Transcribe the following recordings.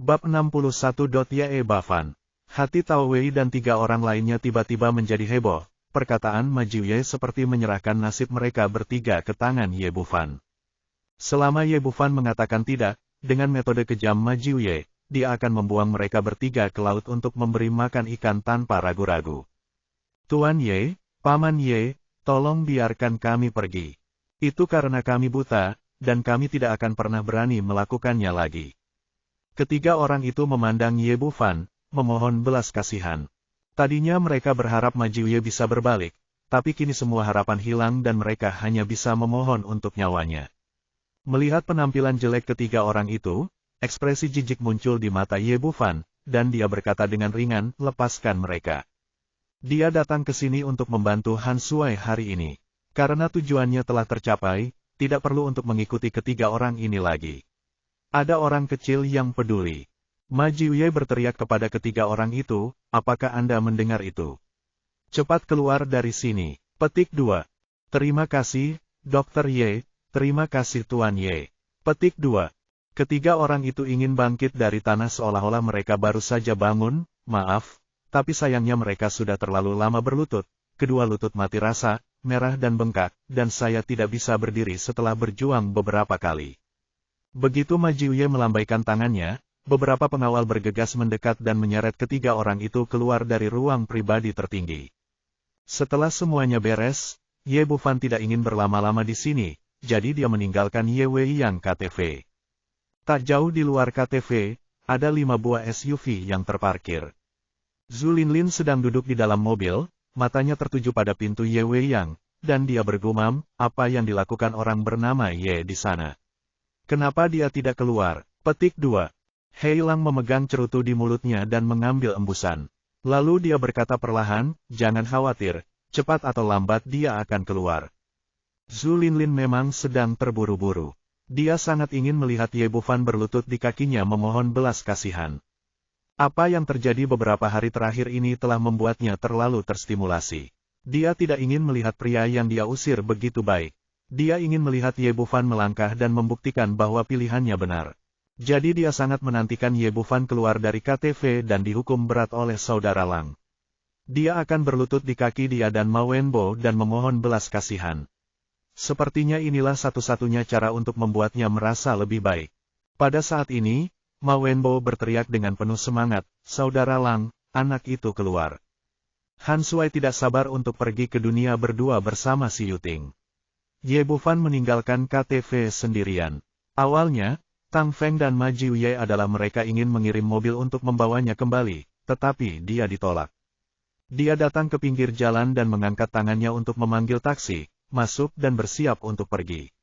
Bab 61. Ye Bafan. Hati Tao Wei dan 3 orang lainnya tiba-tiba menjadi heboh. Perkataan Ma Jiuye seperti menyerahkan nasib mereka bertiga ke tangan Ye Bufan. Selama Ye Bufan mengatakan tidak, dengan metode kejam Ma Jiuye, dia akan membuang mereka bertiga ke laut untuk memberi makan ikan tanpa ragu-ragu. Tuan Ye, Paman Ye, tolong biarkan kami pergi. Itu karena kami buta, dan kami tidak akan pernah berani melakukannya lagi. Ketiga orang itu memandang Ye Bufan, memohon belas kasihan. Tadinya mereka berharap Ma Jiuye bisa berbalik, tapi kini semua harapan hilang dan mereka hanya bisa memohon untuk nyawanya. Melihat penampilan jelek ketiga orang itu, ekspresi jijik muncul di mata Ye Bufan, dan dia berkata dengan ringan, lepaskan mereka. Dia datang ke sini untuk membantu Han Sui hari ini. Karena tujuannya telah tercapai, tidak perlu untuk mengikuti ketiga orang ini lagi. Ada orang kecil yang peduli. Ma Jiuye berteriak kepada ketiga orang itu, apakah Anda mendengar itu? Cepat keluar dari sini. Petik 2. Terima kasih, Dr. Ye, terima kasih Tuan Ye. Petik 2. Ketiga orang itu ingin bangkit dari tanah seolah-olah mereka baru saja bangun, maaf, tapi sayangnya mereka sudah terlalu lama berlutut, kedua lutut mati rasa, merah dan bengkak, dan saya tidak bisa berdiri setelah berjuang beberapa kali. Begitu Ma Jiuye melambaikan tangannya, beberapa pengawal bergegas mendekat dan menyeret ketiga orang itu keluar dari ruang pribadi tertinggi. Setelah semuanya beres, Ye Bufan tidak ingin berlama-lama di sini, jadi dia meninggalkan Ye Wei yang KTV. Tak jauh di luar KTV, ada 5 buah SUV yang terparkir. Zhu Linlin sedang duduk di dalam mobil, matanya tertuju pada pintu Ye Wei yang, dan dia bergumam, apa yang dilakukan orang bernama Ye di sana. Kenapa dia tidak keluar? Petik 2. Hei Lang memegang cerutu di mulutnya dan mengambil embusan. Lalu dia berkata perlahan, jangan khawatir, cepat atau lambat dia akan keluar. Zhu Linlin memang sedang terburu-buru. Dia sangat ingin melihat Ye Bufan berlutut di kakinya memohon belas kasihan. Apa yang terjadi beberapa hari terakhir ini telah membuatnya terlalu terstimulasi. Dia tidak ingin melihat pria yang dia usir begitu baik. Dia ingin melihat Ye Bufan melangkah dan membuktikan bahwa pilihannya benar. Jadi dia sangat menantikan Ye Bufan keluar dari KTV dan dihukum berat oleh saudara Lang. Dia akan berlutut di kaki dia dan Ma Wenbo dan memohon belas kasihan. Sepertinya inilah satu-satunya cara untuk membuatnya merasa lebih baik. Pada saat ini, Ma Wenbo berteriak dengan penuh semangat, saudara Lang, anak itu keluar. Han Sui tidak sabar untuk pergi ke dunia berdua bersama si Yuting. Ye Bufan meninggalkan KTV sendirian. Awalnya, Tang Feng dan Ma Jiuye adalah mereka ingin mengirim mobil untuk membawanya kembali, tetapi dia ditolak. Dia datang ke pinggir jalan dan mengangkat tangannya untuk memanggil taksi, masuk dan bersiap untuk pergi.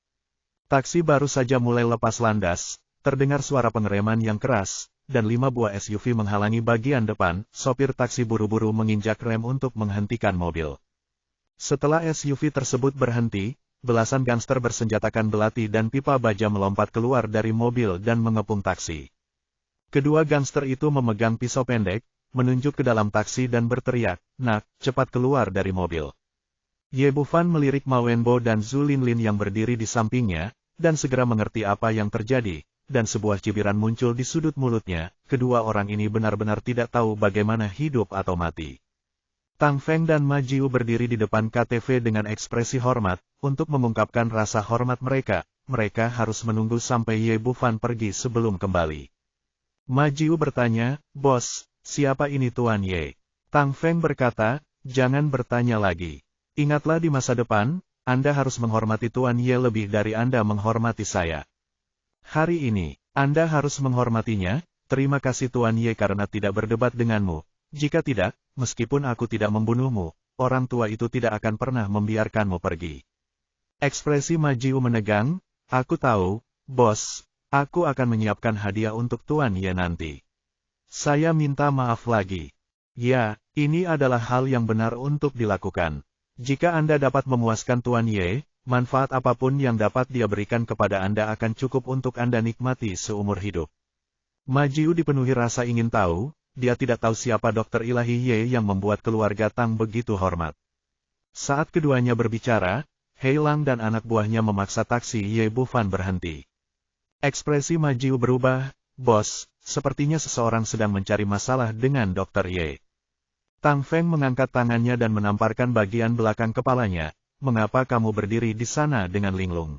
Taksi baru saja mulai lepas landas, terdengar suara pengereman yang keras, dan 5 buah SUV menghalangi bagian depan, sopir taksi buru-buru menginjak rem untuk menghentikan mobil. Setelah SUV tersebut berhenti, belasan gangster bersenjatakan belati dan pipa baja melompat keluar dari mobil dan mengepung taksi. Kedua gangster itu memegang pisau pendek, menunjuk ke dalam taksi dan berteriak, nak, cepat keluar dari mobil. Ye Bufan melirik Ma Wenbo dan Zhu Linlin yang berdiri di sampingnya, dan segera mengerti apa yang terjadi, dan sebuah cibiran muncul di sudut mulutnya, kedua orang ini benar-benar tidak tahu bagaimana hidup atau mati. Tang Feng dan Ma Jiu berdiri di depan KTV dengan ekspresi hormat, untuk mengungkapkan rasa hormat mereka harus menunggu sampai Ye Bufan pergi sebelum kembali. Ma Jiu bertanya, bos, siapa ini Tuan Ye? Tang Feng berkata, jangan bertanya lagi. Ingatlah di masa depan, Anda harus menghormati Tuan Ye lebih dari Anda menghormati saya. Hari ini, Anda harus menghormatinya, terima kasih Tuan Ye karena tidak berdebat denganmu. Jika tidak, meskipun aku tidak membunuhmu, orang tua itu tidak akan pernah membiarkanmu pergi. Ekspresi Ma Jiu menegang, aku tahu, bos, aku akan menyiapkan hadiah untuk Tuan Ye nanti. Saya minta maaf lagi. Ya, ini adalah hal yang benar untuk dilakukan. Jika Anda dapat memuaskan Tuan Ye, manfaat apapun yang dapat dia berikan kepada Anda akan cukup untuk Anda nikmati seumur hidup. Ma Jiu dipenuhi rasa ingin tahu. Dia tidak tahu siapa Dokter Ilahi Ye yang membuat keluarga Tang begitu hormat. Saat keduanya berbicara, Hei Lang dan anak buahnya memaksa taksi Ye Bufan berhenti. Ekspresi Ma Jiu berubah, bos, sepertinya seseorang sedang mencari masalah dengan Dr. Ye. Tang Feng mengangkat tangannya dan menamparkan bagian belakang kepalanya. Mengapa kamu berdiri di sana dengan linglung?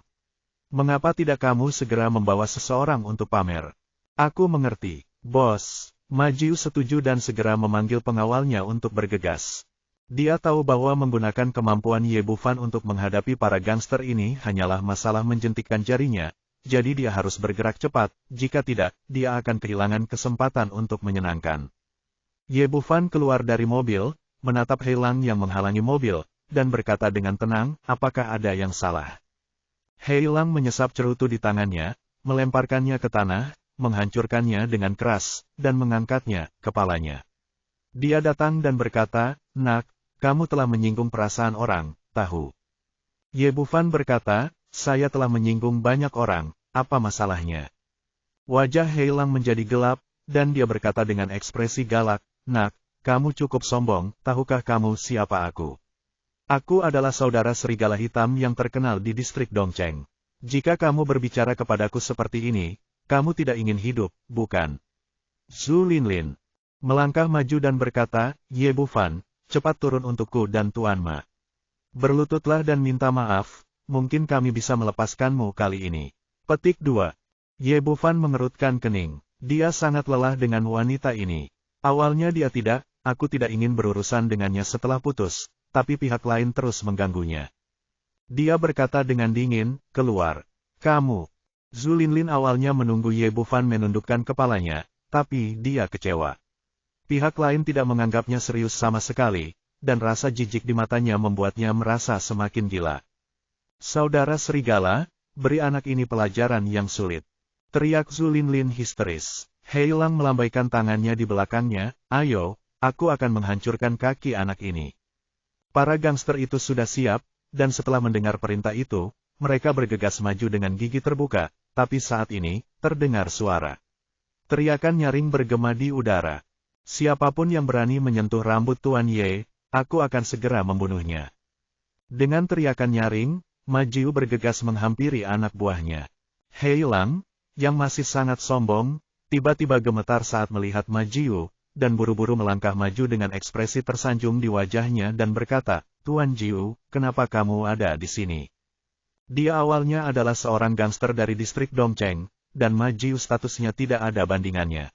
Mengapa tidak kamu segera membawa seseorang untuk pamer? Aku mengerti, bos. Majiu setuju dan segera memanggil pengawalnya untuk bergegas. Dia tahu bahwa menggunakan kemampuan Ye Bufan untuk menghadapi para gangster ini hanyalah masalah menjentikkan jarinya, jadi dia harus bergerak cepat, jika tidak, dia akan kehilangan kesempatan untuk menyenangkan. Ye Bufan keluar dari mobil, menatap Hei Lang yang menghalangi mobil, dan berkata dengan tenang, apakah ada yang salah? Hei Lang menyesap cerutu di tangannya, melemparkannya ke tanah, menghancurkannya dengan keras, dan mengangkatnya, kepalanya. Dia datang dan berkata, nak, kamu telah menyinggung perasaan orang, tahu. Ye Bufan berkata, saya telah menyinggung banyak orang, apa masalahnya? Wajah Hei Lang menjadi gelap, dan dia berkata dengan ekspresi galak, nak, kamu cukup sombong, tahukah kamu siapa aku? Aku adalah saudara serigala hitam yang terkenal di distrik Dongcheng. Jika kamu berbicara kepadaku seperti ini, kamu tidak ingin hidup, bukan? Zhu Linlin melangkah maju dan berkata, Ye Bufan, cepat turun untukku dan Tuan Ma. Berlututlah dan minta maaf, mungkin kami bisa melepaskanmu kali ini. Petik 2. Ye Bufan mengerutkan kening. Dia sangat lelah dengan wanita ini. Awalnya dia aku tidak ingin berurusan dengannya setelah putus, tapi pihak lain terus mengganggunya. Dia berkata dengan dingin, keluar. Kamu. Zhu Linlin awalnya menunggu Ye Bufan menundukkan kepalanya, tapi dia kecewa. Pihak lain tidak menganggapnya serius sama sekali, dan rasa jijik di matanya membuatnya merasa semakin gila. Saudara serigala, beri anak ini pelajaran yang sulit. Teriak Zhu Linlin histeris. Hei Lang melambaikan tangannya di belakangnya, ayo, aku akan menghancurkan kaki anak ini. Para gangster itu sudah siap, dan setelah mendengar perintah itu, mereka bergegas maju dengan gigi terbuka, tapi saat ini, terdengar suara. Teriakan nyaring bergema di udara. Siapapun yang berani menyentuh rambut Tuan Ye, aku akan segera membunuhnya. Dengan teriakan nyaring, Majiu bergegas menghampiri anak buahnya. Hei Lang, yang masih sangat sombong, tiba-tiba gemetar saat melihat Majiu, dan buru-buru melangkah maju dengan ekspresi tersanjung di wajahnya dan berkata, Tuan Jiu, kenapa kamu ada di sini? Dia awalnya adalah seorang gangster dari distrik Dongcheng, dan Majiu statusnya tidak ada bandingannya.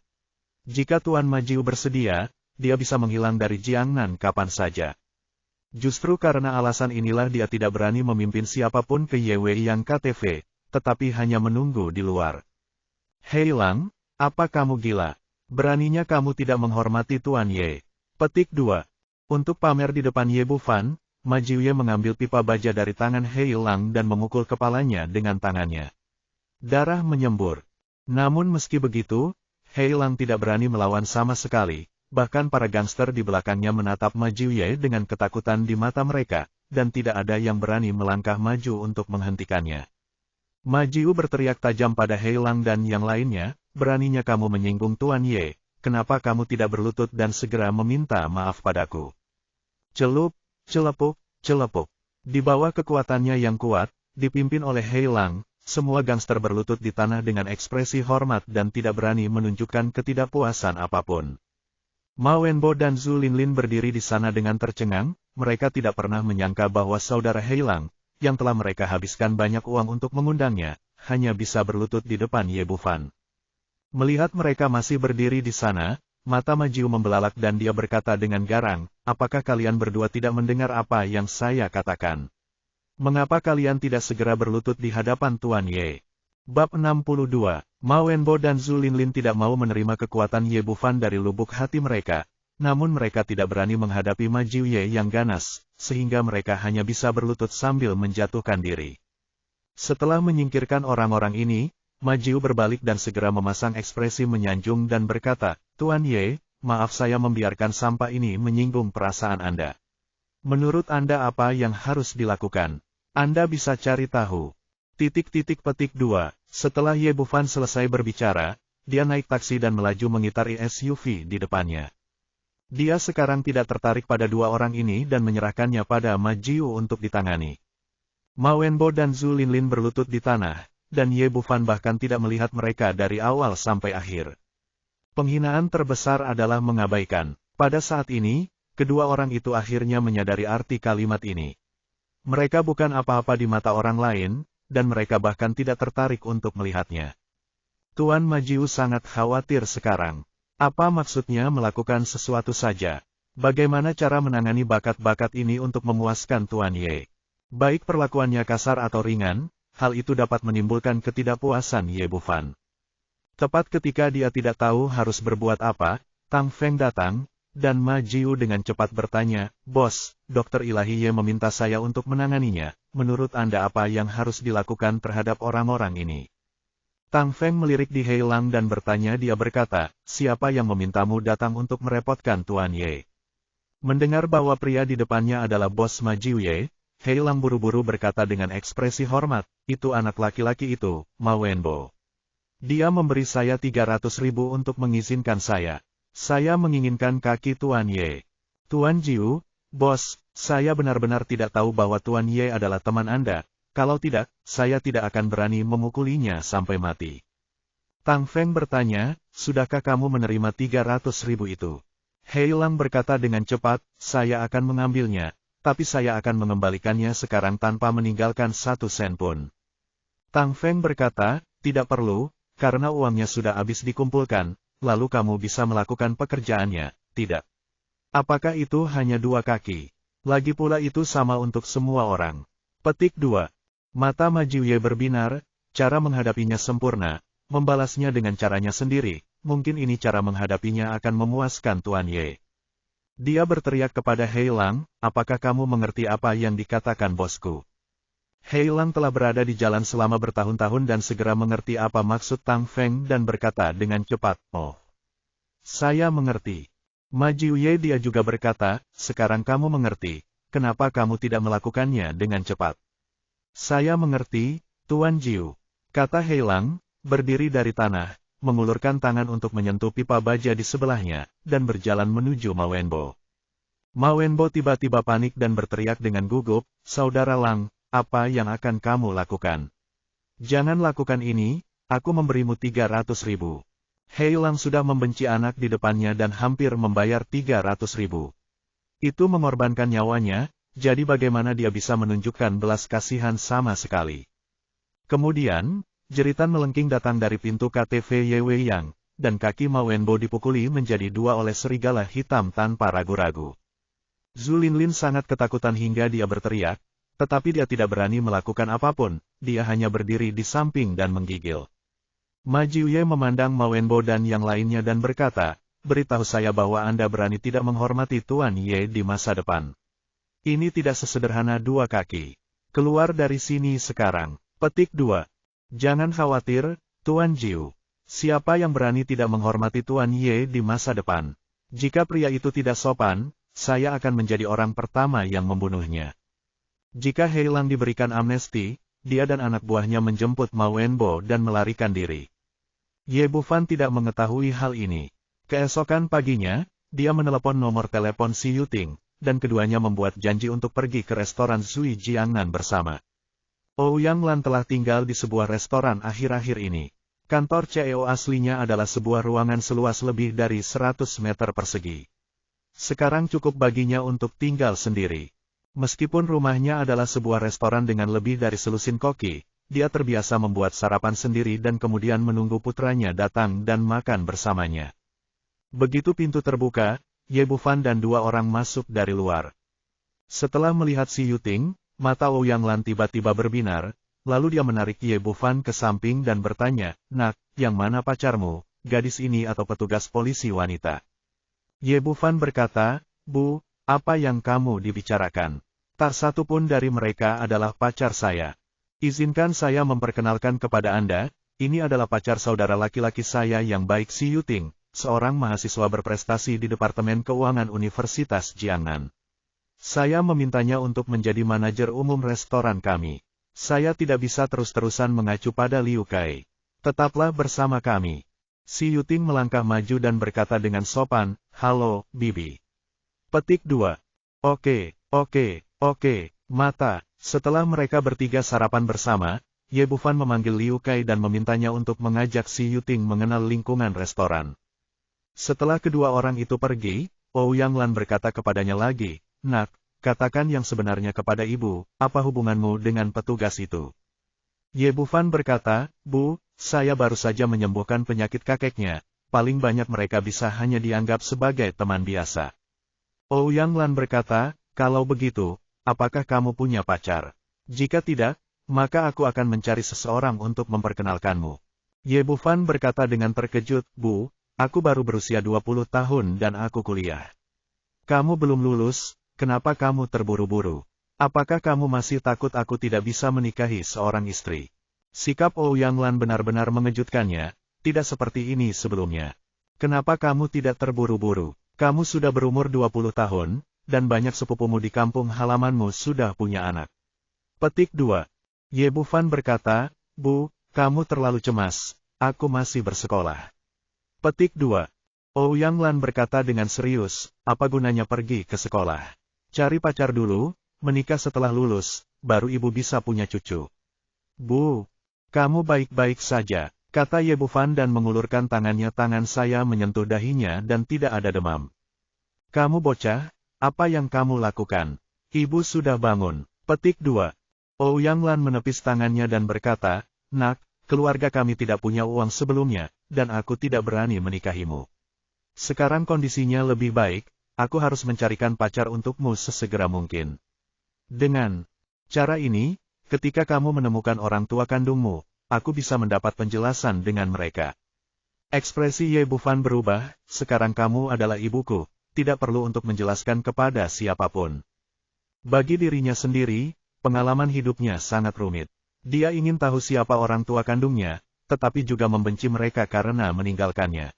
Jika Tuan Majiu bersedia, dia bisa menghilang dari Jiangnan kapan saja. Justru karena alasan inilah dia tidak berani memimpin siapapun ke Yewei yang KTV, tetapi hanya menunggu di luar. Hei Lang, apa kamu gila? Beraninya kamu tidak menghormati Tuan Ye. Petik 2. Untuk pamer di depan Ye Bufan, Majiu Ye mengambil pipa baja dari tangan Hei Lang dan memukul kepalanya dengan tangannya. Darah menyembur. Namun meski begitu, Hei Lang tidak berani melawan sama sekali, bahkan para gangster di belakangnya menatap Majiu Ye dengan ketakutan di mata mereka, dan tidak ada yang berani melangkah maju untuk menghentikannya. Majiu berteriak tajam pada Hei Lang dan yang lainnya, beraninya kamu menyinggung Tuan Ye, kenapa kamu tidak berlutut dan segera meminta maaf padaku? Celup, celepuk, celepuk. Di bawah kekuatannya yang kuat, dipimpin oleh Hei Lang, semua gangster berlutut di tanah dengan ekspresi hormat dan tidak berani menunjukkan ketidakpuasan apapun. Ma Wenbo dan Zhu Linlin berdiri di sana dengan tercengang, mereka tidak pernah menyangka bahwa saudara Hei Lang, yang telah mereka habiskan banyak uang untuk mengundangnya, hanya bisa berlutut di depan Ye Bufan. Melihat mereka masih berdiri di sana, mata Majiu membelalak dan dia berkata dengan garang, apakah kalian berdua tidak mendengar apa yang saya katakan? Mengapa kalian tidak segera berlutut di hadapan Tuan Ye? Bab 62. Ma Wenbo dan Zhu Linlin tidak mau menerima kekuatan Ye Bufan dari lubuk hati mereka, namun mereka tidak berani menghadapi Majiu Ye yang ganas, sehingga mereka hanya bisa berlutut sambil menjatuhkan diri. Setelah menyingkirkan orang-orang ini, Majiu berbalik dan segera memasang ekspresi menyanjung dan berkata, Tuan Ye, maaf saya membiarkan sampah ini menyinggung perasaan Anda. Menurut Anda apa yang harus dilakukan? Anda bisa cari tahu. Petik 2. Setelah Ye Bufan selesai berbicara, dia naik taksi dan melaju mengitari SUV di depannya. Dia sekarang tidak tertarik pada dua orang ini dan menyerahkannya pada Majiu untuk ditangani. Ma Wenbo dan Zhu Linlin berlutut di tanah, dan Ye Bufan bahkan tidak melihat mereka dari awal sampai akhir. Penghinaan terbesar adalah mengabaikan. Pada saat ini, kedua orang itu akhirnya menyadari arti kalimat ini. Mereka bukan apa-apa di mata orang lain, dan mereka bahkan tidak tertarik untuk melihatnya. Tuan Majiu sangat khawatir sekarang. Apa maksudnya melakukan sesuatu saja? Bagaimana cara menangani bakat-bakat ini untuk memuaskan Tuan Ye? Baik perlakuannya kasar atau ringan, hal itu dapat menimbulkan ketidakpuasan Ye Bufan. Tepat ketika dia tidak tahu harus berbuat apa, Tang Feng datang, dan Ma Jiu dengan cepat bertanya, "Bos, Dokter Ilahi Ye meminta saya untuk menanganinya, menurut Anda apa yang harus dilakukan terhadap orang-orang ini?" Tang Feng melirik di Hei Lang dan bertanya. Dia berkata, "Siapa yang memintamu datang untuk merepotkan Tuan Ye?" Mendengar bahwa pria di depannya adalah bos Ma Jiu Ye, Hei Lang buru-buru berkata dengan ekspresi hormat, "Itu anak laki-laki itu, Ma Wenbo. Dia memberi saya 300.000 untuk mengizinkan saya. Saya menginginkan kaki Tuan Ye." "Tuan Jiu, bos, saya benar-benar tidak tahu bahwa Tuan Ye adalah teman Anda. Kalau tidak, saya tidak akan berani memukulinya sampai mati." Tang Feng bertanya, "Sudahkah kamu menerima 300.000 itu?" Hei Lang berkata dengan cepat, "Saya akan mengambilnya, tapi saya akan mengembalikannya sekarang tanpa meninggalkan 1 sen pun." Tang Feng berkata, "Tidak perlu, karena uangnya sudah habis dikumpulkan, lalu kamu bisa melakukan pekerjaannya, tidak? Apakah itu hanya 2 kaki? Lagi pula itu sama untuk semua orang." Petik 2. Mata Ma Jiu Ye berbinar, cara menghadapinya sempurna, membalasnya dengan caranya sendiri, mungkin ini cara menghadapinya akan memuaskan Tuan Ye. Dia berteriak kepada Hei Lang, "Apakah kamu mengerti apa yang dikatakan bosku?" Hei Lang telah berada di jalan selama bertahun-tahun dan segera mengerti apa maksud Tang Feng dan berkata dengan cepat, "Oh, saya mengerti." Ma Jiu Ye dia juga berkata, "Sekarang kamu mengerti, kenapa kamu tidak melakukannya dengan cepat?" "Saya mengerti, Tuan Jiu," kata Hei Lang, berdiri dari tanah, mengulurkan tangan untuk menyentuh pipa baja di sebelahnya, dan berjalan menuju Ma Wenbo. Ma Wenbo tiba-tiba panik dan berteriak dengan gugup, "Saudara Lang, apa yang akan kamu lakukan? Jangan lakukan ini, aku memberimu 300.000. Hei Lang sudah membenci anak di depannya dan hampir membayar 300.000. Itu mengorbankan nyawanya, jadi bagaimana dia bisa menunjukkan belas kasihan sama sekali? Kemudian, jeritan melengking datang dari pintu KTV Ye Wei Yang, dan kaki Ma Wenbo dipukuli menjadi 2 oleh serigala hitam tanpa ragu-ragu. Zhu Linlin sangat ketakutan hingga dia berteriak, tetapi dia tidak berani melakukan apapun, dia hanya berdiri di samping dan menggigil. Ma Jiu Ye memandang Ma Wenbo dan yang lainnya dan berkata, "Beritahu saya bahwa Anda berani tidak menghormati Tuan Ye di masa depan. Ini tidak sesederhana 2 kaki. Keluar dari sini sekarang." Petik 2. Jangan khawatir, Tuan Jiu. Siapa yang berani tidak menghormati Tuan Ye di masa depan? Jika pria itu tidak sopan, saya akan menjadi orang pertama yang membunuhnya. Jika Hei Lang diberikan amnesti, dia dan anak buahnya menjemput Ma Wenbo dan melarikan diri. Ye Bufan tidak mengetahui hal ini. Keesokan paginya, dia menelepon nomor telepon Si Yuting, dan keduanya membuat janji untuk pergi ke restoran Zui Jiangnan bersama. Ouyang Lan telah tinggal di sebuah restoran akhir-akhir ini. Kantor CEO aslinya adalah sebuah ruangan seluas lebih dari 100 meter persegi. Sekarang cukup baginya untuk tinggal sendiri. Meskipun rumahnya adalah sebuah restoran dengan lebih dari selusin koki, dia terbiasa membuat sarapan sendiri dan kemudian menunggu putranya datang dan makan bersamanya. Begitu pintu terbuka, Ye Bufan dan 2 orang masuk dari luar. Setelah melihat Si Yuting, mata Ouyang Lan tiba-tiba berbinar, lalu dia menarik Ye Bufan ke samping dan bertanya, "Nak, yang mana pacarmu, gadis ini atau petugas polisi wanita?" Ye Bufan berkata, "Bu, apa yang kamu dibicarakan? Tak satu pun dari mereka adalah pacar saya. Izinkan saya memperkenalkan kepada Anda, ini adalah pacar saudara laki-laki saya yang baik Si Yuting, seorang mahasiswa berprestasi di Departemen Keuangan Universitas Jiangnan. Saya memintanya untuk menjadi manajer umum restoran kami. Saya tidak bisa terus-terusan mengacu pada Liu Kai. Tetaplah bersama kami." Si Yuting melangkah maju dan berkata dengan sopan, "Halo, Bibi." Petik 2. Oke, mata. Setelah mereka bertiga sarapan bersama, Ye Bufan memanggil Liu Kai dan memintanya untuk mengajak Si Yuting mengenal lingkungan restoran. Setelah kedua orang itu pergi, Ouyang Lan berkata kepadanya lagi, "Nak, katakan yang sebenarnya kepada ibu, apa hubunganmu dengan petugas itu?" Ye Bufan berkata, "Bu, saya baru saja menyembuhkan penyakit kakeknya, paling banyak mereka bisa hanya dianggap sebagai teman biasa." Ouyang Lan berkata, "Kalau begitu, apakah kamu punya pacar? Jika tidak, maka aku akan mencari seseorang untuk memperkenalkanmu." Ye Bufan berkata dengan terkejut, "Bu, aku baru berusia 20 tahun dan aku kuliah. Kamu belum lulus, kenapa kamu terburu-buru? Apakah kamu masih takut aku tidak bisa menikahi seorang istri?" Sikap Ouyang Lan benar-benar mengejutkannya, tidak seperti ini sebelumnya. "Kenapa kamu tidak terburu-buru? Kamu sudah berumur 20 tahun, dan banyak sepupumu di kampung halamanmu sudah punya anak." Petik 2. Ye Bufan berkata, "Bu, kamu terlalu cemas, aku masih bersekolah." Petik 2. Ouyang Lan berkata dengan serius, "Apa gunanya pergi ke sekolah? Cari pacar dulu, menikah setelah lulus, baru ibu bisa punya cucu." "Bu, kamu baik-baik saja," kata Ye Bufan dan mengulurkan tangannya. Tangan saya menyentuh dahinya dan tidak ada demam. "Kamu bocah, apa yang kamu lakukan? Ibu sudah bangun." Petik 2. Ouyang Lan menepis tangannya dan berkata, "Nak, keluarga kami tidak punya uang sebelumnya, dan aku tidak berani menikahimu. Sekarang kondisinya lebih baik, aku harus mencarikan pacar untukmu sesegera mungkin. Dengan cara ini, ketika kamu menemukan orang tua kandungmu, aku bisa mendapat penjelasan dengan mereka." Ekspresi Ye Bufan berubah, "Sekarang kamu adalah ibuku, tidak perlu untuk menjelaskan kepada siapapun." Bagi dirinya sendiri, pengalaman hidupnya sangat rumit. Dia ingin tahu siapa orang tua kandungnya, tetapi juga membenci mereka karena meninggalkannya.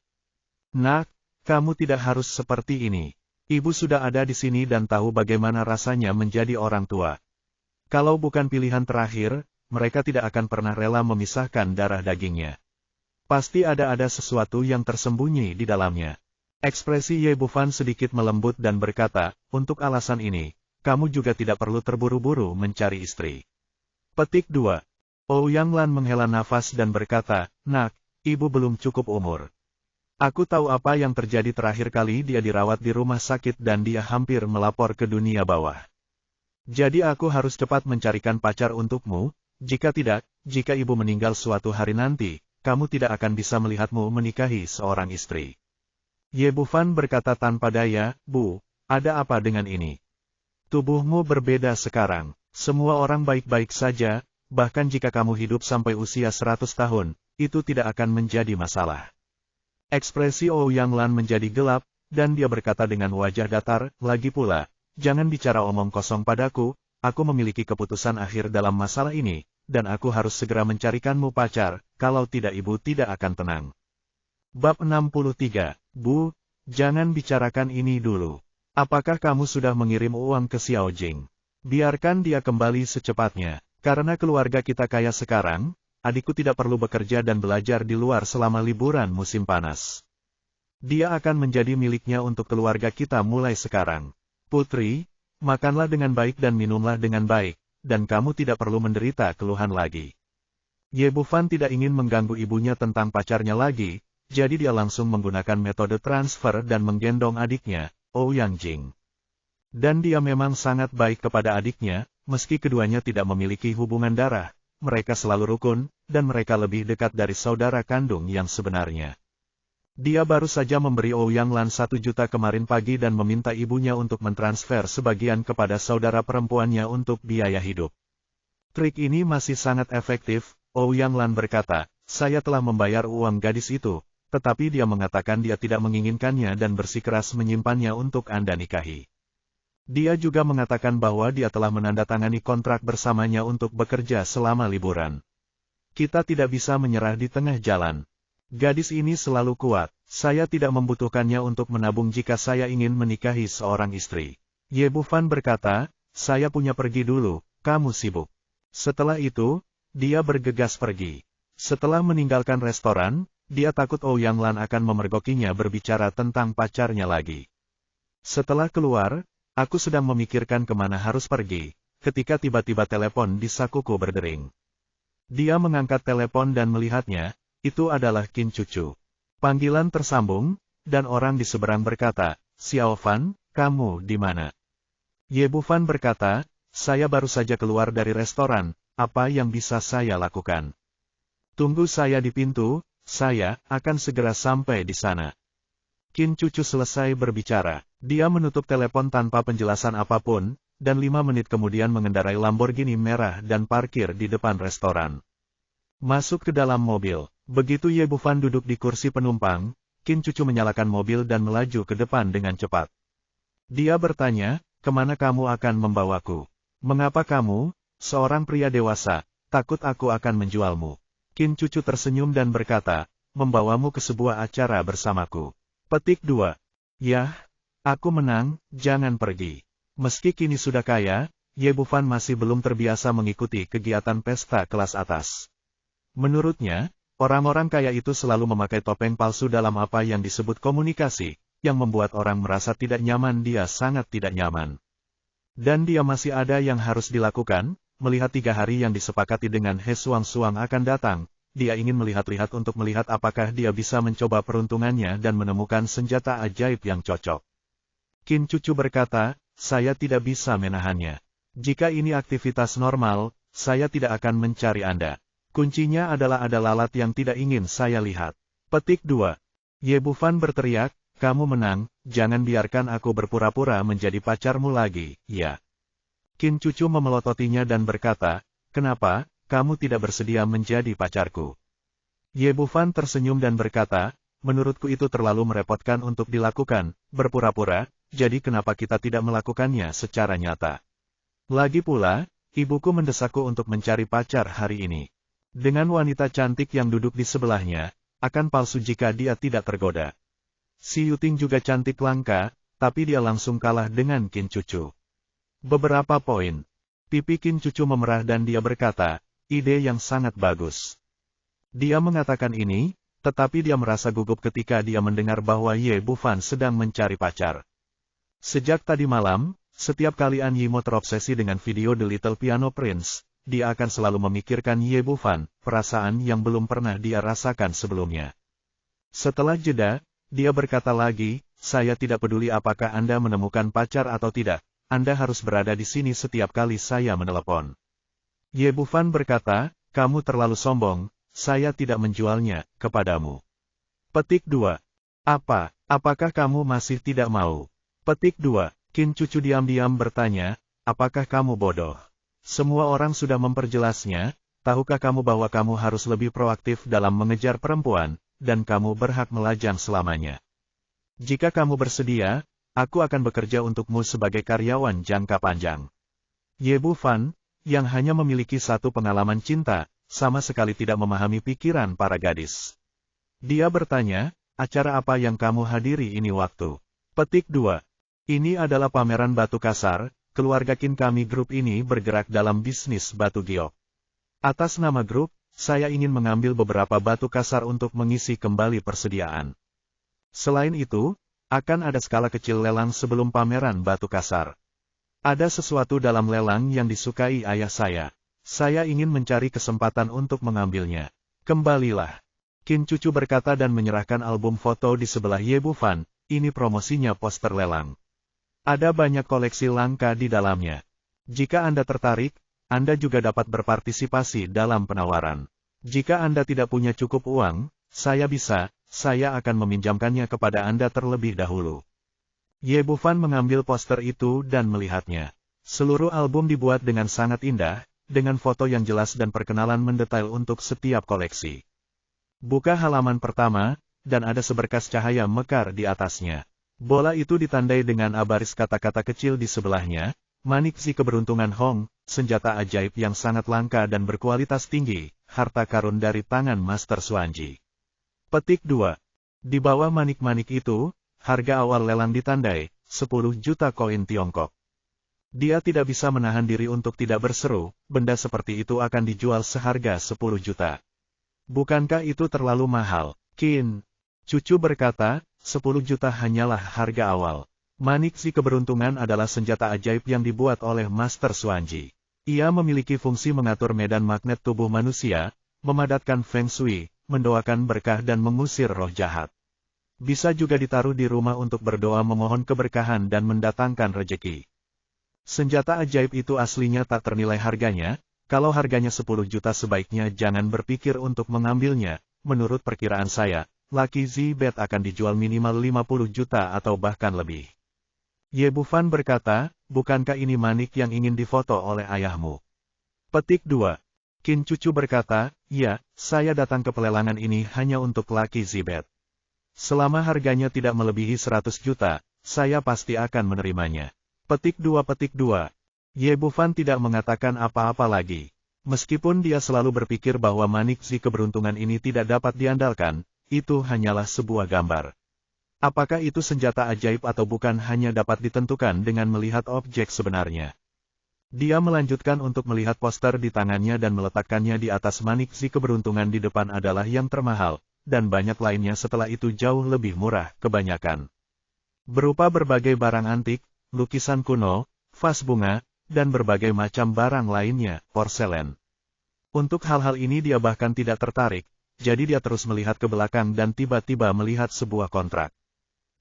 "Nak, kamu tidak harus seperti ini. Ibu sudah ada di sini dan tahu bagaimana rasanya menjadi orang tua. Kalau bukan pilihan terakhir, mereka tidak akan pernah rela memisahkan darah dagingnya. Pasti ada sesuatu yang tersembunyi di dalamnya." Ekspresi Ye Bufan sedikit melembut dan berkata, "Untuk alasan ini, kamu juga tidak perlu terburu-buru mencari istri." Petik 2. Ouyang Lan menghela nafas dan berkata, "Nak, ibu belum cukup umur. Aku tahu apa yang terjadi terakhir kali dia dirawat di rumah sakit dan dia hampir melapor ke dunia bawah. Jadi aku harus cepat mencarikan pacar untukmu, jika tidak, jika ibu meninggal suatu hari nanti, kamu tidak akan bisa melihatmu menikahi seorang istri." Ye Bufan berkata tanpa daya, "Bu, ada apa dengan ini? Tubuhmu berbeda sekarang, semua orang baik-baik saja, bahkan jika kamu hidup sampai usia 100 tahun, itu tidak akan menjadi masalah." Ekspresi Ouyang Lan menjadi gelap, dan dia berkata dengan wajah datar, "Lagi pula, jangan bicara omong kosong padaku, aku memiliki keputusan akhir dalam masalah ini, dan aku harus segera mencarikanmu pacar, kalau tidak ibu tidak akan tenang." Bab 63. "Bu, jangan bicarakan ini dulu. Apakah kamu sudah mengirim uang ke Xiao Jing? Biarkan dia kembali secepatnya, karena keluarga kita kaya sekarang, adikku tidak perlu bekerja dan belajar di luar selama liburan musim panas. Dia akan menjadi miliknya untuk keluarga kita mulai sekarang. Putri, makanlah dengan baik dan minumlah dengan baik, dan kamu tidak perlu menderita keluhan lagi." Ye Bufan tidak ingin mengganggu ibunya tentang pacarnya lagi, jadi dia langsung menggunakan metode transfer dan menggendong adiknya, Ouyang Jing. Dan dia memang sangat baik kepada adiknya, meski keduanya tidak memiliki hubungan darah, mereka selalu rukun, dan mereka lebih dekat dari saudara kandung yang sebenarnya. Dia baru saja memberi Ouyang Lan 1 juta kemarin pagi dan meminta ibunya untuk mentransfer sebagian kepada saudara perempuannya untuk biaya hidup. Trik ini masih sangat efektif, Ouyang Lan berkata, "Saya telah membayar uang gadis itu, tetapi dia mengatakan dia tidak menginginkannya dan bersikeras menyimpannya untuk Anda nikahi. Dia juga mengatakan bahwa dia telah menandatangani kontrak bersamanya untuk bekerja selama liburan. Kita tidak bisa menyerah di tengah jalan. Gadis ini selalu kuat, saya tidak membutuhkannya untuk menabung jika saya ingin menikahi seorang istri." Ye Bufan berkata, "Saya punya pergi dulu, kamu sibuk." Setelah itu, dia bergegas pergi. Setelah meninggalkan restoran, dia takut Ouyang Lan akan memergokinya berbicara tentang pacarnya lagi. Setelah keluar, aku sedang memikirkan kemana harus pergi, ketika tiba-tiba telepon di sakuku berdering. Dia mengangkat telepon dan melihatnya, itu adalah Qin Cucu. Panggilan tersambung, dan orang di seberang berkata, "Xiao Fan, kamu di mana?" Ye Bufan berkata, "Saya baru saja keluar dari restoran, apa yang bisa saya lakukan?" "Tunggu saya di pintu, saya akan segera sampai di sana." Qin Cucu selesai berbicara. Dia menutup telepon tanpa penjelasan apapun, dan 5 menit kemudian mengendarai Lamborghini merah dan parkir di depan restoran. Masuk ke dalam mobil. Begitu Ye Bufan duduk di kursi penumpang, Qin Cucu menyalakan mobil dan melaju ke depan dengan cepat. Dia bertanya, "Kemana kamu akan membawaku? Mengapa kamu, seorang pria dewasa, takut aku akan menjualmu?" Qin Cucu tersenyum dan berkata, "Membawamu ke sebuah acara bersamaku." Petik 2. Yah, aku menang, jangan pergi. Meski kini sudah kaya, Ye Bufan masih belum terbiasa mengikuti kegiatan pesta kelas atas. Menurutnya, orang-orang kaya itu selalu memakai topeng palsu dalam apa yang disebut komunikasi, yang membuat orang merasa tidak nyaman. Dia sangat tidak nyaman. Dan dia masih ada yang harus dilakukan, melihat 3 hari yang disepakati dengan He Suang-Suang akan datang. Dia ingin melihat-lihat untuk melihat apakah dia bisa mencoba peruntungannya dan menemukan senjata ajaib yang cocok. Qin Cucu berkata, "Saya tidak bisa menahannya. Jika ini aktivitas normal, saya tidak akan mencari Anda. Kuncinya adalah ada lalat yang tidak ingin saya lihat." Petik 2. Ye Bufan berteriak, "Kamu menang, jangan biarkan aku berpura-pura menjadi pacarmu lagi, ya." Qin Cucu memelototinya dan berkata, "Kenapa, kamu tidak bersedia menjadi pacarku?" Ye Bufan tersenyum dan berkata, "Menurutku itu terlalu merepotkan untuk dilakukan, berpura-pura, jadi kenapa kita tidak melakukannya secara nyata? Lagi pula, ibuku mendesakku untuk mencari pacar hari ini. Dengan wanita cantik yang duduk di sebelahnya, akan palsu jika dia tidak tergoda. Si Yuting juga cantik langka, tapi dia langsung kalah dengan Qin Cucu." Beberapa poin. Pipi Qin Cucu memerah dan dia berkata, "Ide yang sangat bagus." Dia mengatakan ini, tetapi dia merasa gugup ketika dia mendengar bahwa Ye Bufan sedang mencari pacar. Sejak tadi malam, setiap kali An Yimo terobsesi dengan video The Little Piano Prince, dia akan selalu memikirkan Ye Bufan, perasaan yang belum pernah dia rasakan sebelumnya. Setelah jeda, dia berkata lagi, "Saya tidak peduli apakah Anda menemukan pacar atau tidak, Anda harus berada di sini setiap kali saya menelepon." Ye Bufan berkata, "Kamu terlalu sombong, saya tidak menjualnya kepadamu." Petik 2. Apakah kamu masih tidak mau? Petik 2. Qin Cucu diam-diam bertanya, "Apakah kamu bodoh? Semua orang sudah memperjelasnya, tahukah kamu bahwa kamu harus lebih proaktif dalam mengejar perempuan, dan kamu berhak melajang selamanya. Jika kamu bersedia, aku akan bekerja untukmu sebagai karyawan jangka panjang." Ye Bufan, yang hanya memiliki satu pengalaman cinta, sama sekali tidak memahami pikiran para gadis. Dia bertanya, "Acara apa yang kamu hadiri ini waktu?" Petik 2. Ini adalah pameran batu kasar, keluarga Qin kami grup ini bergerak dalam bisnis batu giok. Atas nama grup, saya ingin mengambil beberapa batu kasar untuk mengisi kembali persediaan. Selain itu, akan ada skala kecil lelang sebelum pameran batu kasar. Ada sesuatu dalam lelang yang disukai ayah saya. Saya ingin mencari kesempatan untuk mengambilnya. Kembalilah. Qin Cucu berkata dan menyerahkan album foto di sebelah Ye Bufan. Ini promosinya poster lelang. Ada banyak koleksi langka di dalamnya. Jika Anda tertarik, Anda juga dapat berpartisipasi dalam penawaran. Jika Anda tidak punya cukup uang, saya akan meminjamkannya kepada Anda terlebih dahulu. Ye Bufan mengambil poster itu dan melihatnya. Seluruh album dibuat dengan sangat indah, dengan foto yang jelas dan perkenalan mendetail untuk setiap koleksi. Buka halaman pertama, dan ada seberkas cahaya mekar di atasnya. Bola itu ditandai dengan baris kata-kata kecil di sebelahnya, "Manik si keberuntungan Hong, senjata ajaib yang sangat langka dan berkualitas tinggi, harta karun dari tangan Master Suanji." Petik 2. Di bawah manik-manik itu, harga awal lelang ditandai, 10 juta koin Tiongkok. Dia tidak bisa menahan diri untuk tidak berseru, benda seperti itu akan dijual seharga 10 juta. Bukankah itu terlalu mahal? Qin Cucu berkata, 10 juta hanyalah harga awal. Manik si keberuntungan adalah senjata ajaib yang dibuat oleh Master Suanji. Ia memiliki fungsi mengatur medan magnet tubuh manusia, memadatkan Feng Shui, mendoakan berkah dan mengusir roh jahat. Bisa juga ditaruh di rumah untuk berdoa memohon keberkahan dan mendatangkan rejeki. Senjata ajaib itu aslinya tak ternilai harganya, kalau harganya 10 juta sebaiknya jangan berpikir untuk mengambilnya, menurut perkiraan saya, Lucky Z-Bet akan dijual minimal 50 juta atau bahkan lebih. Ye Bufan berkata, bukankah ini manik yang ingin difoto oleh ayahmu? Petik 2. Qin Cucu berkata, ya, saya datang ke pelelangan ini hanya untuk Lucky Z-Bet. Selama harganya tidak melebihi 100 juta, saya pasti akan menerimanya. Petik 2. Ye Bufan tidak mengatakan apa-apa lagi. Meskipun dia selalu berpikir bahwa manik Z keberuntungan ini tidak dapat diandalkan, itu hanyalah sebuah gambar. Apakah itu senjata ajaib atau bukan hanya dapat ditentukan dengan melihat objek sebenarnya. Dia melanjutkan untuk melihat poster di tangannya dan meletakkannya di atas manik Z keberuntungan di depan adalah yang termahal, dan banyak lainnya setelah itu jauh lebih murah, kebanyakan berupa berbagai barang antik, lukisan kuno, vas bunga, dan berbagai macam barang lainnya, porselen. Untuk hal-hal ini dia bahkan tidak tertarik, jadi dia terus melihat ke belakang dan tiba-tiba melihat sebuah kontrak.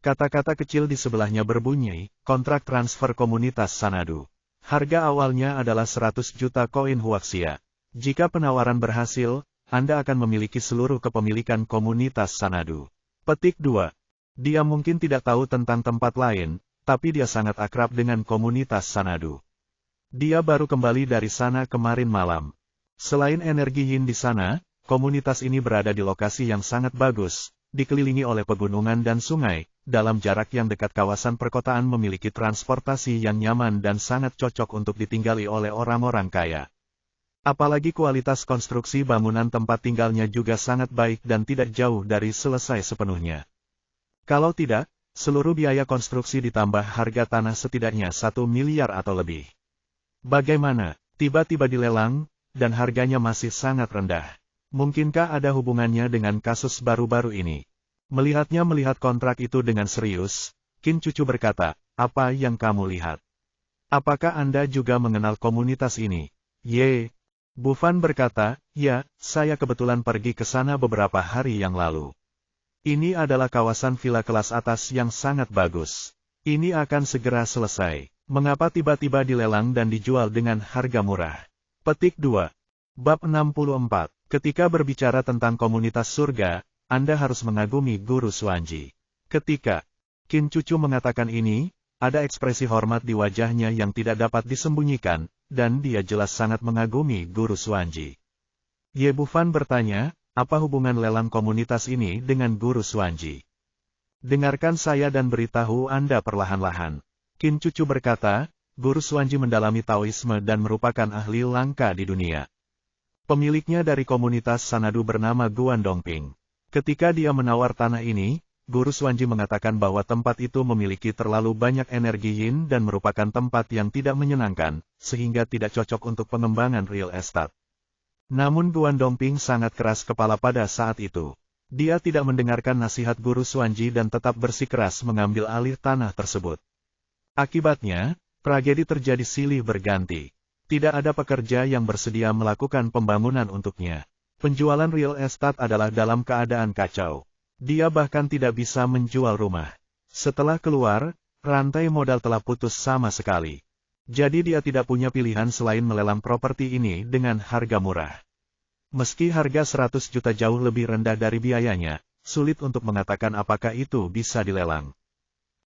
Kata-kata kecil di sebelahnya berbunyi, kontrak transfer komunitas Sanadu. Harga awalnya adalah 100 juta koin Huaxia. Jika penawaran berhasil, Anda akan memiliki seluruh kepemilikan komunitas Sanadu. Petik 2. Dia mungkin tidak tahu tentang tempat lain, tapi dia sangat akrab dengan komunitas Sanadu. Dia baru kembali dari sana kemarin malam. Selain energi yin di sana, komunitas ini berada di lokasi yang sangat bagus, dikelilingi oleh pegunungan dan sungai, dalam jarak yang dekat kawasan perkotaan memiliki transportasi yang nyaman dan sangat cocok untuk ditinggali oleh orang-orang kaya. Apalagi kualitas konstruksi bangunan tempat tinggalnya juga sangat baik dan tidak jauh dari selesai sepenuhnya. Kalau tidak, seluruh biaya konstruksi ditambah harga tanah setidaknya 1 miliar atau lebih. Bagaimana, tiba-tiba dilelang, dan harganya masih sangat rendah. Mungkinkah ada hubungannya dengan kasus baru-baru ini? Melihat kontrak itu dengan serius, Qin Cucu berkata, apa yang kamu lihat? Apakah Anda juga mengenal komunitas ini? Ye Bufan berkata, ya, saya kebetulan pergi ke sana beberapa hari yang lalu. Ini adalah kawasan villa kelas atas yang sangat bagus. Ini akan segera selesai. Mengapa tiba-tiba dilelang dan dijual dengan harga murah? Petik 2. Bab 64. Ketika berbicara tentang komunitas surga, Anda harus mengagumi Guru Xuanji. Ketika Qin Cucu mengatakan ini, ada ekspresi hormat di wajahnya yang tidak dapat disembunyikan, dan dia jelas sangat mengagumi Guru Xuanji. Ye Bufan bertanya, apa hubungan lelang komunitas ini dengan Guru Xuanji? Dengarkan saya dan beritahu Anda perlahan-lahan. Qin Cucu berkata, Guru Xuanji mendalami Taoisme dan merupakan ahli langka di dunia. Pemiliknya dari komunitas Sanadu bernama Guan Dongping. Ketika dia menawar tanah ini, Guru Xuanji mengatakan bahwa tempat itu memiliki terlalu banyak energi yin dan merupakan tempat yang tidak menyenangkan, sehingga tidak cocok untuk pengembangan real estate. Namun Guan Dongping sangat keras kepala pada saat itu. Dia tidak mendengarkan nasihat Guru Xuanji dan tetap bersikeras mengambil alih tanah tersebut. Akibatnya, tragedi terjadi silih berganti. Tidak ada pekerja yang bersedia melakukan pembangunan untuknya. Penjualan real estate adalah dalam keadaan kacau. Dia bahkan tidak bisa menjual rumah. Setelah keluar, rantai modal telah putus sama sekali. Jadi dia tidak punya pilihan selain melelang properti ini dengan harga murah. Meski harga 100 juta jauh lebih rendah dari biayanya, sulit untuk mengatakan apakah itu bisa dilelang.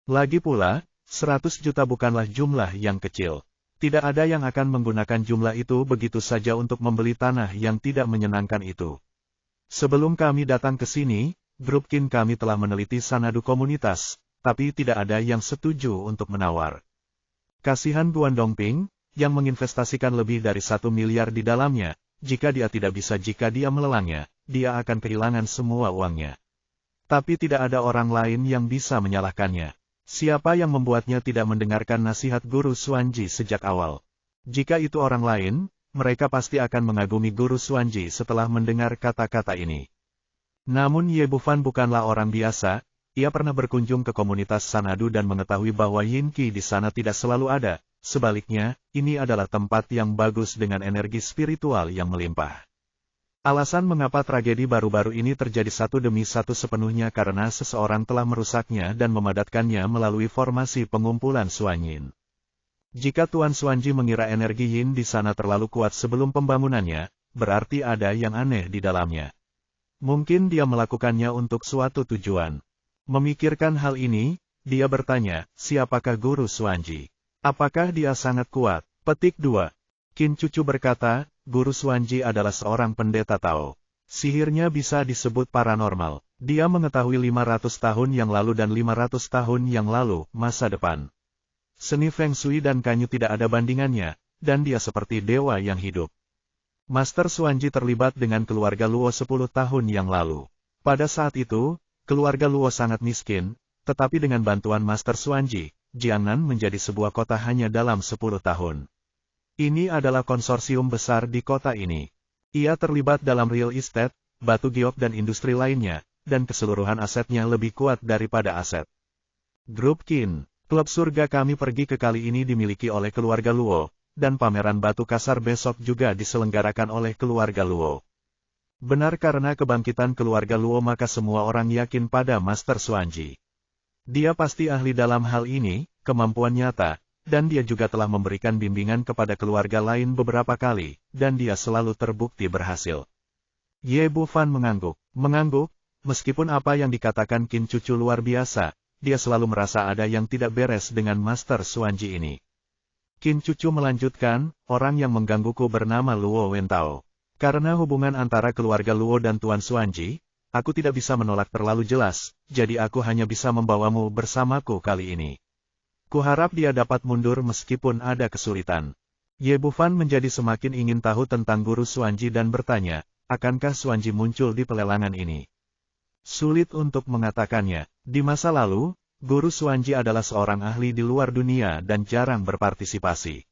Lagi pula, 100 juta bukanlah jumlah yang kecil. Tidak ada yang akan menggunakan jumlah itu begitu saja untuk membeli tanah yang tidak menyenangkan itu. Sebelum kami datang ke sini, grup Qin kami telah meneliti Sanadu komunitas, tapi tidak ada yang setuju untuk menawar. Kasihan Guan Dongping, yang menginvestasikan lebih dari 1 miliar di dalamnya, jika dia melelangnya, dia akan kehilangan semua uangnya. Tapi tidak ada orang lain yang bisa menyalahkannya. Siapa yang membuatnya tidak mendengarkan nasihat Guru Xuanji sejak awal? Jika itu orang lain, mereka pasti akan mengagumi Guru Xuanji setelah mendengar kata-kata ini. Namun Ye Bufan bukanlah orang biasa, ia pernah berkunjung ke komunitas Sanadu dan mengetahui bahwa Yin Qi di sana tidak selalu ada, sebaliknya, ini adalah tempat yang bagus dengan energi spiritual yang melimpah. Alasan mengapa tragedi baru-baru ini terjadi satu demi satu sepenuhnya karena seseorang telah merusaknya dan memadatkannya melalui formasi pengumpulan Suanyin. Jika Tuan Xuanji mengira energi Yin di sana terlalu kuat sebelum pembangunannya, berarti ada yang aneh di dalamnya. Mungkin dia melakukannya untuk suatu tujuan. Memikirkan hal ini, dia bertanya, siapakah Guru Xuanji? Apakah dia sangat kuat? Petik 2. Qin Cucu berkata, Guru Xuanji adalah seorang pendeta Tao. Sihirnya bisa disebut paranormal. Dia mengetahui 500 tahun yang lalu dan 500 tahun yang lalu, masa depan. Seni Feng Shui dan Kanyu tidak ada bandingannya, dan dia seperti dewa yang hidup. Master Xuanji terlibat dengan keluarga Luo 10 tahun yang lalu. Pada saat itu, keluarga Luo sangat miskin, tetapi dengan bantuan Master Xuanji, Jiangnan menjadi sebuah kota hanya dalam 10 tahun. Ini adalah konsorsium besar di kota ini. Ia terlibat dalam real estate, batu giok dan industri lainnya, dan keseluruhan asetnya lebih kuat daripada aset Grup Qin. Klub surga kami pergi ke kali ini dimiliki oleh keluarga Luo, dan pameran batu kasar besok juga diselenggarakan oleh keluarga Luo. Benar karena kebangkitan keluarga Luo maka semua orang yakin pada Master Xuanji. Dia pasti ahli dalam hal ini, kemampuan nyata, dan dia juga telah memberikan bimbingan kepada keluarga lain beberapa kali, dan dia selalu terbukti berhasil. Ye Bufan mengangguk. Mengangguk, meskipun apa yang dikatakan Qin Cucu luar biasa, dia selalu merasa ada yang tidak beres dengan Master Xuanji ini. Qin Cucu melanjutkan, orang yang menggangguku bernama Luo Wentao. Karena hubungan antara keluarga Luo dan Tuan Xuanji, aku tidak bisa menolak terlalu jelas, jadi aku hanya bisa membawamu bersamaku kali ini. Kuharap dia dapat mundur meskipun ada kesulitan. Ye Bufan menjadi semakin ingin tahu tentang Guru Xuanji dan bertanya, akankah Xuanji muncul di pelelangan ini? Sulit untuk mengatakannya. Di masa lalu, Guru Xuanji adalah seorang ahli di luar dunia dan jarang berpartisipasi.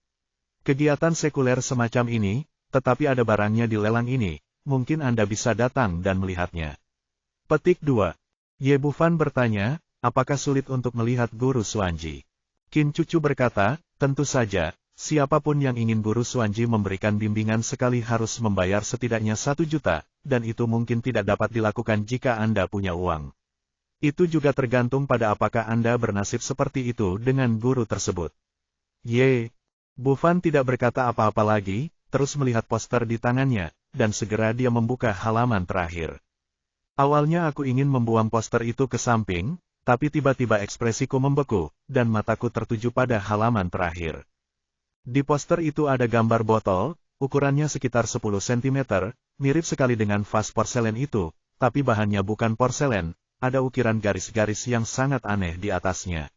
Kegiatan sekuler semacam ini, tetapi ada barangnya di lelang ini, mungkin Anda bisa datang dan melihatnya. Petik 2. Ye Bufan bertanya, apakah sulit untuk melihat Guru Xuanji? Qin Cucu berkata, tentu saja, siapapun yang ingin Guru Xuanji memberikan bimbingan sekali harus membayar setidaknya 1 juta, dan itu mungkin tidak dapat dilakukan jika Anda punya uang. Itu juga tergantung pada apakah Anda bernasib seperti itu dengan guru tersebut. Ye Bufan tidak berkata apa-apa lagi, terus melihat poster di tangannya, dan segera dia membuka halaman terakhir. Awalnya aku ingin membuang poster itu ke samping, tapi tiba-tiba ekspresiku membeku, dan mataku tertuju pada halaman terakhir. Di poster itu ada gambar botol, ukurannya sekitar 10 cm, mirip sekali dengan vas porselen itu, tapi bahannya bukan porselen, ada ukiran garis-garis yang sangat aneh di atasnya.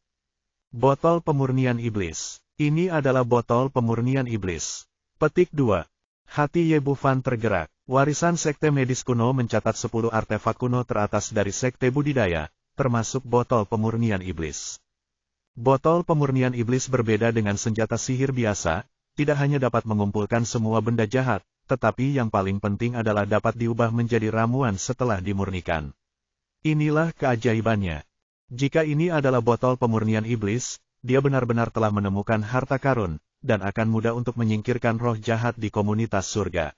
Botol pemurnian iblis. Ini adalah botol pemurnian iblis. Petik 2. Hati Ye Bufan tergerak. Warisan sekte medis kuno mencatat 10 artefak kuno teratas dari sekte budidaya, termasuk botol pemurnian iblis. Botol pemurnian iblis berbeda dengan senjata sihir biasa, tidak hanya dapat mengumpulkan semua benda jahat, tetapi yang paling penting adalah dapat diubah menjadi ramuan setelah dimurnikan. Inilah keajaibannya. Jika ini adalah botol pemurnian iblis, dia benar-benar telah menemukan harta karun, dan akan mudah untuk menyingkirkan roh jahat di komunitas surga.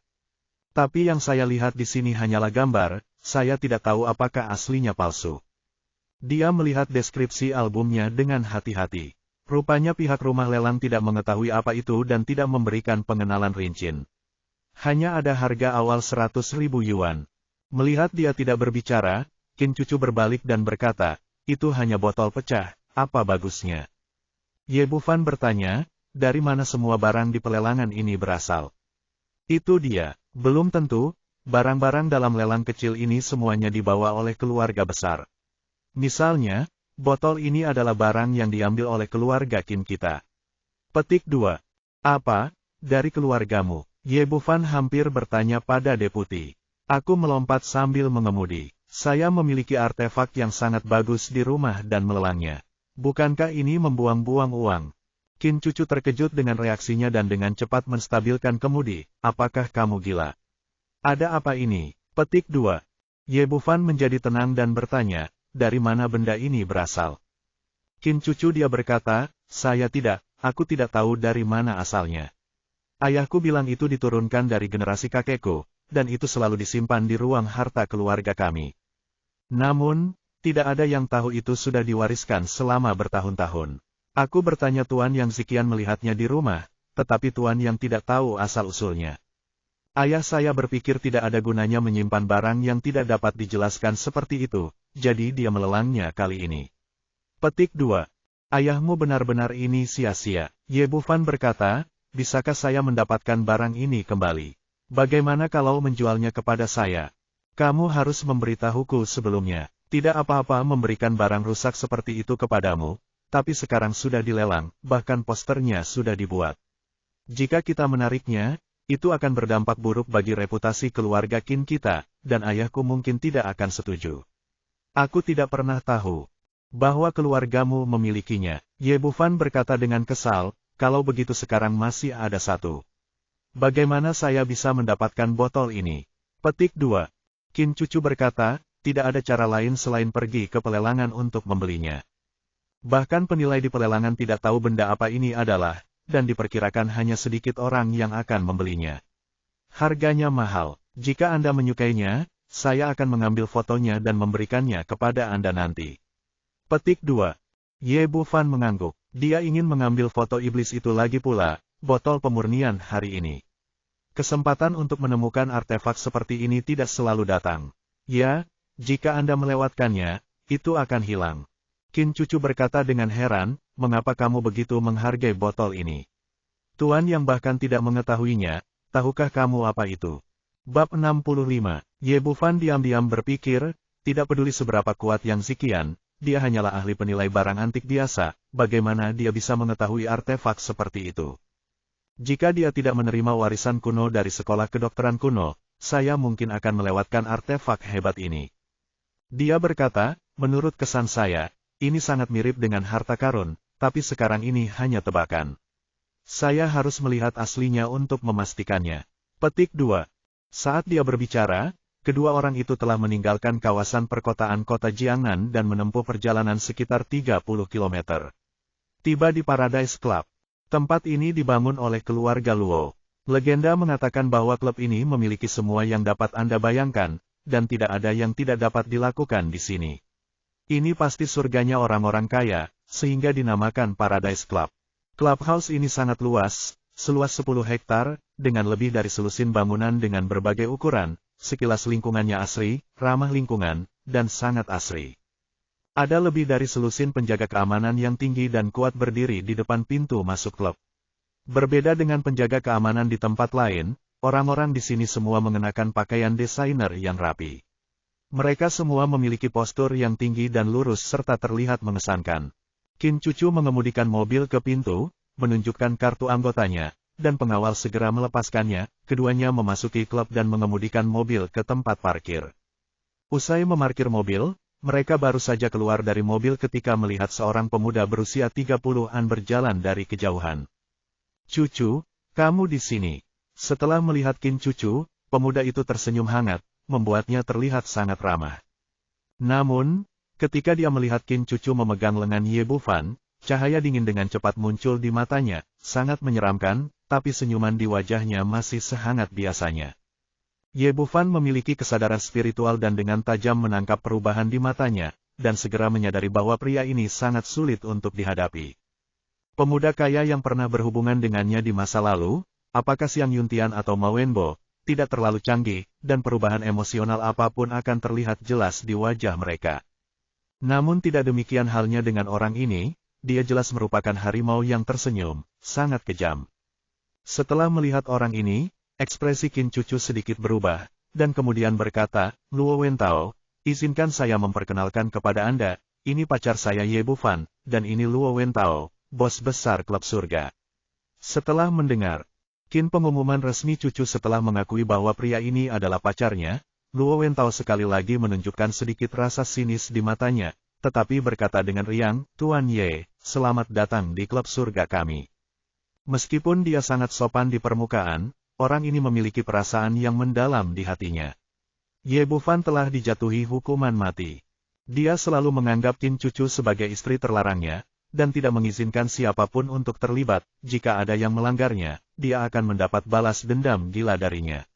Tapi yang saya lihat di sini hanyalah gambar, saya tidak tahu apakah aslinya palsu. Dia melihat deskripsi albumnya dengan hati-hati. Rupanya pihak rumah lelang tidak mengetahui apa itu dan tidak memberikan pengenalan rinci. Hanya ada harga awal 100.000 yuan. Melihat dia tidak berbicara, Qin Cucu berbalik dan berkata, itu hanya botol pecah, apa bagusnya? Ye Bufan bertanya, dari mana semua barang di pelelangan ini berasal? Itu dia, belum tentu, barang-barang dalam lelang kecil ini semuanya dibawa oleh keluarga besar. Misalnya, botol ini adalah barang yang diambil oleh keluarga Qin kita. Petik 2. Apa, dari keluargamu? Ye Bufan hampir bertanya pada deputi. Aku melompat sambil mengemudi. Saya memiliki artefak yang sangat bagus di rumah dan melelangnya. Bukankah ini membuang-buang uang? Qin Cucu terkejut dengan reaksinya dan dengan cepat menstabilkan kemudi. Apakah kamu gila? Ada apa ini? Petik 2. Ye Bufan menjadi tenang dan bertanya, dari mana benda ini berasal? Qin Cucu dia berkata, aku tidak tahu dari mana asalnya. Ayahku bilang itu diturunkan dari generasi kakekku, dan itu selalu disimpan di ruang harta keluarga kami. Namun, tidak ada yang tahu itu sudah diwariskan selama bertahun-tahun. Aku bertanya Tuan Yang Ziqian melihatnya di rumah, tetapi Tuan Yang tidak tahu asal-usulnya. Ayah saya berpikir tidak ada gunanya menyimpan barang yang tidak dapat dijelaskan seperti itu, jadi dia melelangnya kali ini. Petik 2. Ayahmu benar-benar ini sia-sia. Ye Bufan berkata, bisakah saya mendapatkan barang ini kembali? Bagaimana kalau menjualnya kepada saya? Kamu harus memberitahuku sebelumnya. Tidak apa-apa memberikan barang rusak seperti itu kepadamu, tapi sekarang sudah dilelang, bahkan posternya sudah dibuat. Jika kita menariknya, itu akan berdampak buruk bagi reputasi keluarga Qin kita, dan ayahku mungkin tidak akan setuju. Aku tidak pernah tahu bahwa keluargamu memilikinya. Ye Bufan berkata dengan kesal, kalau begitu sekarang masih ada satu. Bagaimana saya bisa mendapatkan botol ini? Petik 2. Qin Cucu berkata, tidak ada cara lain selain pergi ke pelelangan untuk membelinya. Bahkan penilai di pelelangan tidak tahu benda apa ini adalah, dan diperkirakan hanya sedikit orang yang akan membelinya. Harganya mahal. Jika Anda menyukainya, saya akan mengambil fotonya dan memberikannya kepada Anda nanti. Petik 2. Ye Bufan mengangguk. Dia ingin mengambil foto iblis itu lagi pula, botol pemurnian hari ini. Kesempatan untuk menemukan artefak seperti ini tidak selalu datang. Ya, jika Anda melewatkannya, itu akan hilang. Qin Cucu berkata dengan heran, mengapa kamu begitu menghargai botol ini? Tuan Yang bahkan tidak mengetahuinya, tahukah kamu apa itu? Bab 65. Ye Bufan diam-diam berpikir, tidak peduli seberapa kuat Yang Ziqian, dia hanyalah ahli penilai barang antik biasa, bagaimana dia bisa mengetahui artefak seperti itu? Jika dia tidak menerima warisan kuno dari sekolah kedokteran kuno, saya mungkin akan melewatkan artefak hebat ini. Dia berkata, menurut kesan saya, ini sangat mirip dengan harta karun, tapi sekarang ini hanya tebakan. Saya harus melihat aslinya untuk memastikannya. Petik 2. Saat dia berbicara, kedua orang itu telah meninggalkan kawasan perkotaan kota Jiangnan dan menempuh perjalanan sekitar 30 km. Tiba di Paradise Club. Tempat ini dibangun oleh keluarga Luo. Legenda mengatakan bahwa klub ini memiliki semua yang dapat Anda bayangkan, dan tidak ada yang tidak dapat dilakukan di sini. Ini pasti surganya orang-orang kaya, sehingga dinamakan Paradise Club. Clubhouse ini sangat luas, seluas 10 hektar, dengan lebih dari selusin bangunan dengan berbagai ukuran, sekilas lingkungannya asri, ramah lingkungan, dan sangat asri. Ada lebih dari selusin penjaga keamanan yang tinggi dan kuat berdiri di depan pintu masuk klub. Berbeda dengan penjaga keamanan di tempat lain, orang-orang di sini semua mengenakan pakaian desainer yang rapi. Mereka semua memiliki postur yang tinggi dan lurus serta terlihat mengesankan. Qin Cucu mengemudikan mobil ke pintu, menunjukkan kartu anggotanya, dan pengawal segera melepaskannya. Keduanya memasuki klub dan mengemudikan mobil ke tempat parkir. Usai memarkir mobil, mereka baru saja keluar dari mobil ketika melihat seorang pemuda berusia 30-an berjalan dari kejauhan. Cucu, kamu di sini. Setelah melihat Qin Cucu, pemuda itu tersenyum hangat, membuatnya terlihat sangat ramah. Namun, ketika dia melihat Qin Cucu memegang lengan Ye Bufan, cahaya dingin dengan cepat muncul di matanya, sangat menyeramkan, tapi senyuman di wajahnya masih sehangat biasanya. Ye Bufan memiliki kesadaran spiritual dan dengan tajam menangkap perubahan di matanya, dan segera menyadari bahwa pria ini sangat sulit untuk dihadapi. Pemuda kaya yang pernah berhubungan dengannya di masa lalu, apakah Xiang Yuntian atau Ma Wenbo, tidak terlalu canggih, dan perubahan emosional apapun akan terlihat jelas di wajah mereka. Namun tidak demikian halnya dengan orang ini, dia jelas merupakan harimau yang tersenyum, sangat kejam. Setelah melihat orang ini, ekspresi Qin Cucu sedikit berubah, dan kemudian berkata, Luo Wentao, izinkan saya memperkenalkan kepada Anda, ini pacar saya Ye Bufan, dan ini Luo Wentao, bos besar klub surga. Setelah mendengar Qin pengumuman resmi Cucu setelah mengakui bahwa pria ini adalah pacarnya, Luo Wentao sekali lagi menunjukkan sedikit rasa sinis di matanya, tetapi berkata dengan riang, Tuan Ye, selamat datang di klub surga kami. Meskipun dia sangat sopan di permukaan, orang ini memiliki perasaan yang mendalam di hatinya. Ye Bufan telah dijatuhi hukuman mati. Dia selalu menganggap Qin Cucu sebagai istri terlarangnya, dan tidak mengizinkan siapapun untuk terlibat. Jika ada yang melanggarnya, dia akan mendapat balas dendam gila darinya.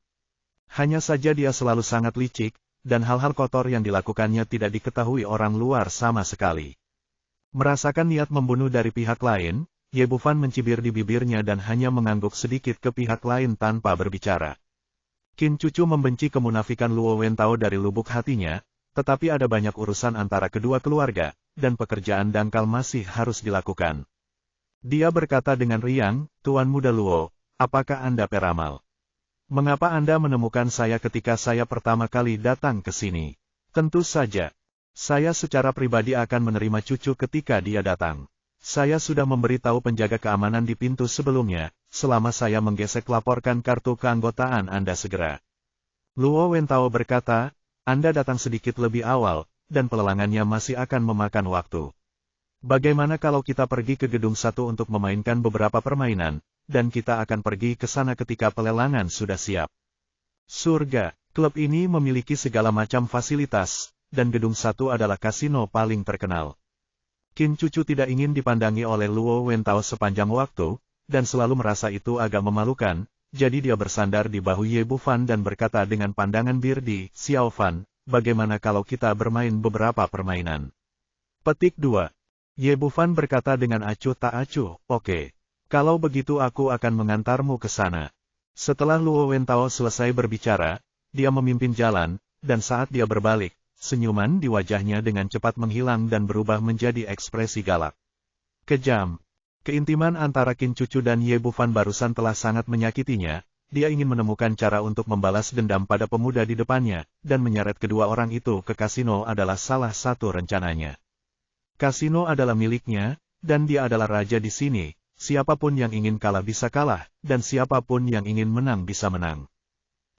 Hanya saja dia selalu sangat licik, dan hal-hal kotor yang dilakukannya tidak diketahui orang luar sama sekali. Merasakan niat membunuh dari pihak lain, Ye Bufan mencibir di bibirnya dan hanya mengangguk sedikit ke pihak lain tanpa berbicara. Qin Cucu membenci kemunafikan Luo Wentao dari lubuk hatinya, tetapi ada banyak urusan antara kedua keluarga, dan pekerjaan dangkal masih harus dilakukan. Dia berkata dengan riang, "Tuan Muda Luo, apakah Anda peramal? Mengapa Anda menemukan saya ketika saya pertama kali datang ke sini?" "Tentu saja. Saya secara pribadi akan menerima Cucu ketika dia datang. Saya sudah memberitahu penjaga keamanan di pintu sebelumnya, selama saya menggesek laporkan kartu keanggotaan Anda segera." Luo Wentao berkata, "Anda datang sedikit lebih awal, dan pelelangannya masih akan memakan waktu. Bagaimana kalau kita pergi ke gedung 1 untuk memainkan beberapa permainan, dan kita akan pergi ke sana ketika pelelangan sudah siap." Surga, klub ini memiliki segala macam fasilitas, dan gedung 1 adalah kasino paling terkenal. Qin Cucu tidak ingin dipandangi oleh Luo Wentao sepanjang waktu, dan selalu merasa itu agak memalukan, jadi dia bersandar di bahu Ye Bufan dan berkata dengan pandangan birdi, "Xiao Fan, bagaimana kalau kita bermain beberapa permainan?" Petik 2. Ye Bufan berkata dengan acuh tak acuh, "Oke. Kalau begitu aku akan mengantarmu ke sana." Setelah Luo Wentao selesai berbicara, dia memimpin jalan, dan saat dia berbalik, senyuman di wajahnya dengan cepat menghilang dan berubah menjadi ekspresi galak. Kejam. Keintiman antara Qin Cucu dan Ye Bufan barusan telah sangat menyakitinya, dia ingin menemukan cara untuk membalas dendam pada pemuda di depannya, dan menyeret kedua orang itu ke kasino adalah salah satu rencananya. Kasino adalah miliknya, dan dia adalah raja di sini, siapapun yang ingin kalah bisa kalah, dan siapapun yang ingin menang bisa menang.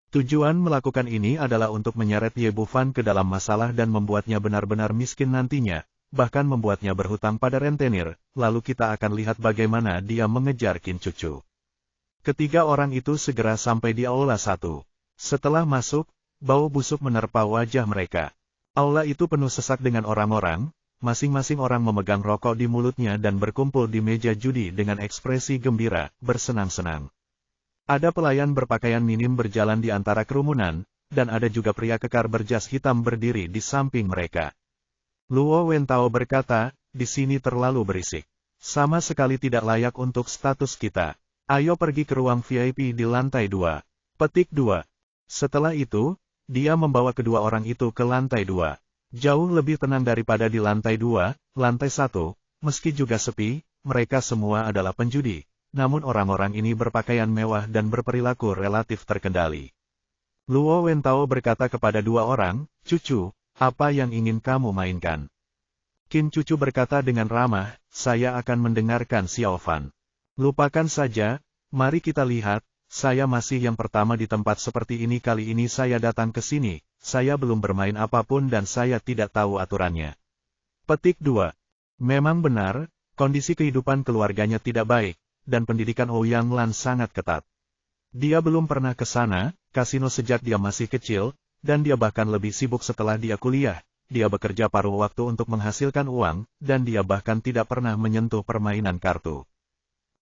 Tujuan melakukan ini adalah untuk menyeret Ye Bufan ke dalam masalah dan membuatnya benar-benar miskin nantinya, bahkan membuatnya berhutang pada rentenir, lalu kita akan lihat bagaimana dia mengejar Qin Cucu. Ketiga orang itu segera sampai di aula 1. Setelah masuk, bau busuk menerpa wajah mereka. Aula itu penuh sesak dengan orang-orang, masing-masing orang memegang rokok di mulutnya dan berkumpul di meja judi dengan ekspresi gembira, bersenang-senang. Ada pelayan berpakaian minim berjalan di antara kerumunan, dan ada juga pria kekar berjas hitam berdiri di samping mereka. Luo Wentao berkata, "Di sini terlalu berisik. Sama sekali tidak layak untuk status kita. Ayo pergi ke ruang VIP di lantai 2. Petik 2. Setelah itu, dia membawa kedua orang itu ke lantai 2. Jauh lebih tenang daripada di lantai 2, lantai 1, meski juga sepi, mereka semua adalah penjudi, namun orang-orang ini berpakaian mewah dan berperilaku relatif terkendali. Luo Wentao berkata kepada dua orang, "Cucu, apa yang ingin kamu mainkan?" Qin Cucu berkata dengan ramah, "Saya akan mendengarkan Xiao Fan." "Lupakan saja, mari kita lihat, saya masih yang pertama di tempat seperti ini kali ini saya datang ke sini. Saya belum bermain apapun dan saya tidak tahu aturannya." Petik 2. Memang benar, kondisi kehidupan keluarganya tidak baik, dan pendidikan Ouyang Lan sangat ketat. Dia belum pernah ke sana, kasino sejak dia masih kecil, dan dia bahkan lebih sibuk setelah dia kuliah. Dia bekerja paruh waktu untuk menghasilkan uang, dan dia bahkan tidak pernah menyentuh permainan kartu.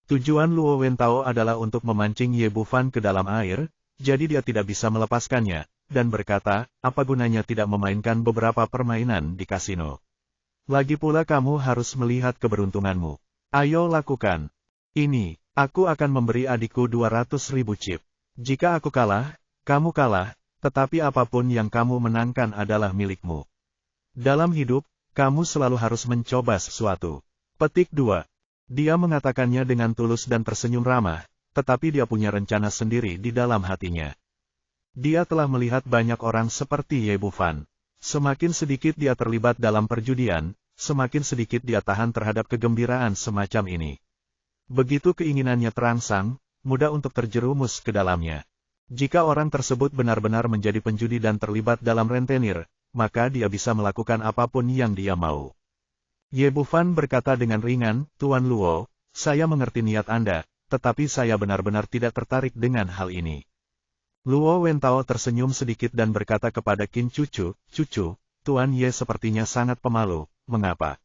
Tujuan Luo Wentao adalah untuk memancing Ye Bufan ke dalam air, jadi dia tidak bisa melepaskannya, dan berkata, "Apa gunanya tidak memainkan beberapa permainan di kasino? Lagi pula kamu harus melihat keberuntunganmu. Ayo lakukan. Ini, aku akan memberi adikku 200.000 chip. Jika aku kalah, kamu kalah, tetapi apapun yang kamu menangkan adalah milikmu. Dalam hidup, kamu selalu harus mencoba sesuatu." Petik 2. Dia mengatakannya dengan tulus dan tersenyum ramah, tetapi dia punya rencana sendiri di dalam hatinya. Dia telah melihat banyak orang seperti Ye Bufan. Semakin sedikit dia terlibat dalam perjudian, semakin sedikit dia tahan terhadap kegembiraan semacam ini. Begitu keinginannya terangsang, mudah untuk terjerumus ke dalamnya. Jika orang tersebut benar-benar menjadi penjudi dan terlibat dalam rentenir, maka dia bisa melakukan apapun yang dia mau. Ye Bufan berkata dengan ringan, "Tuan Luo, saya mengerti niat Anda, tetapi saya benar-benar tidak tertarik dengan hal ini." Luo Wentao tersenyum sedikit dan berkata kepada Qin Cucu, "Cucu, Tuan Ye sepertinya sangat pemalu, mengapa?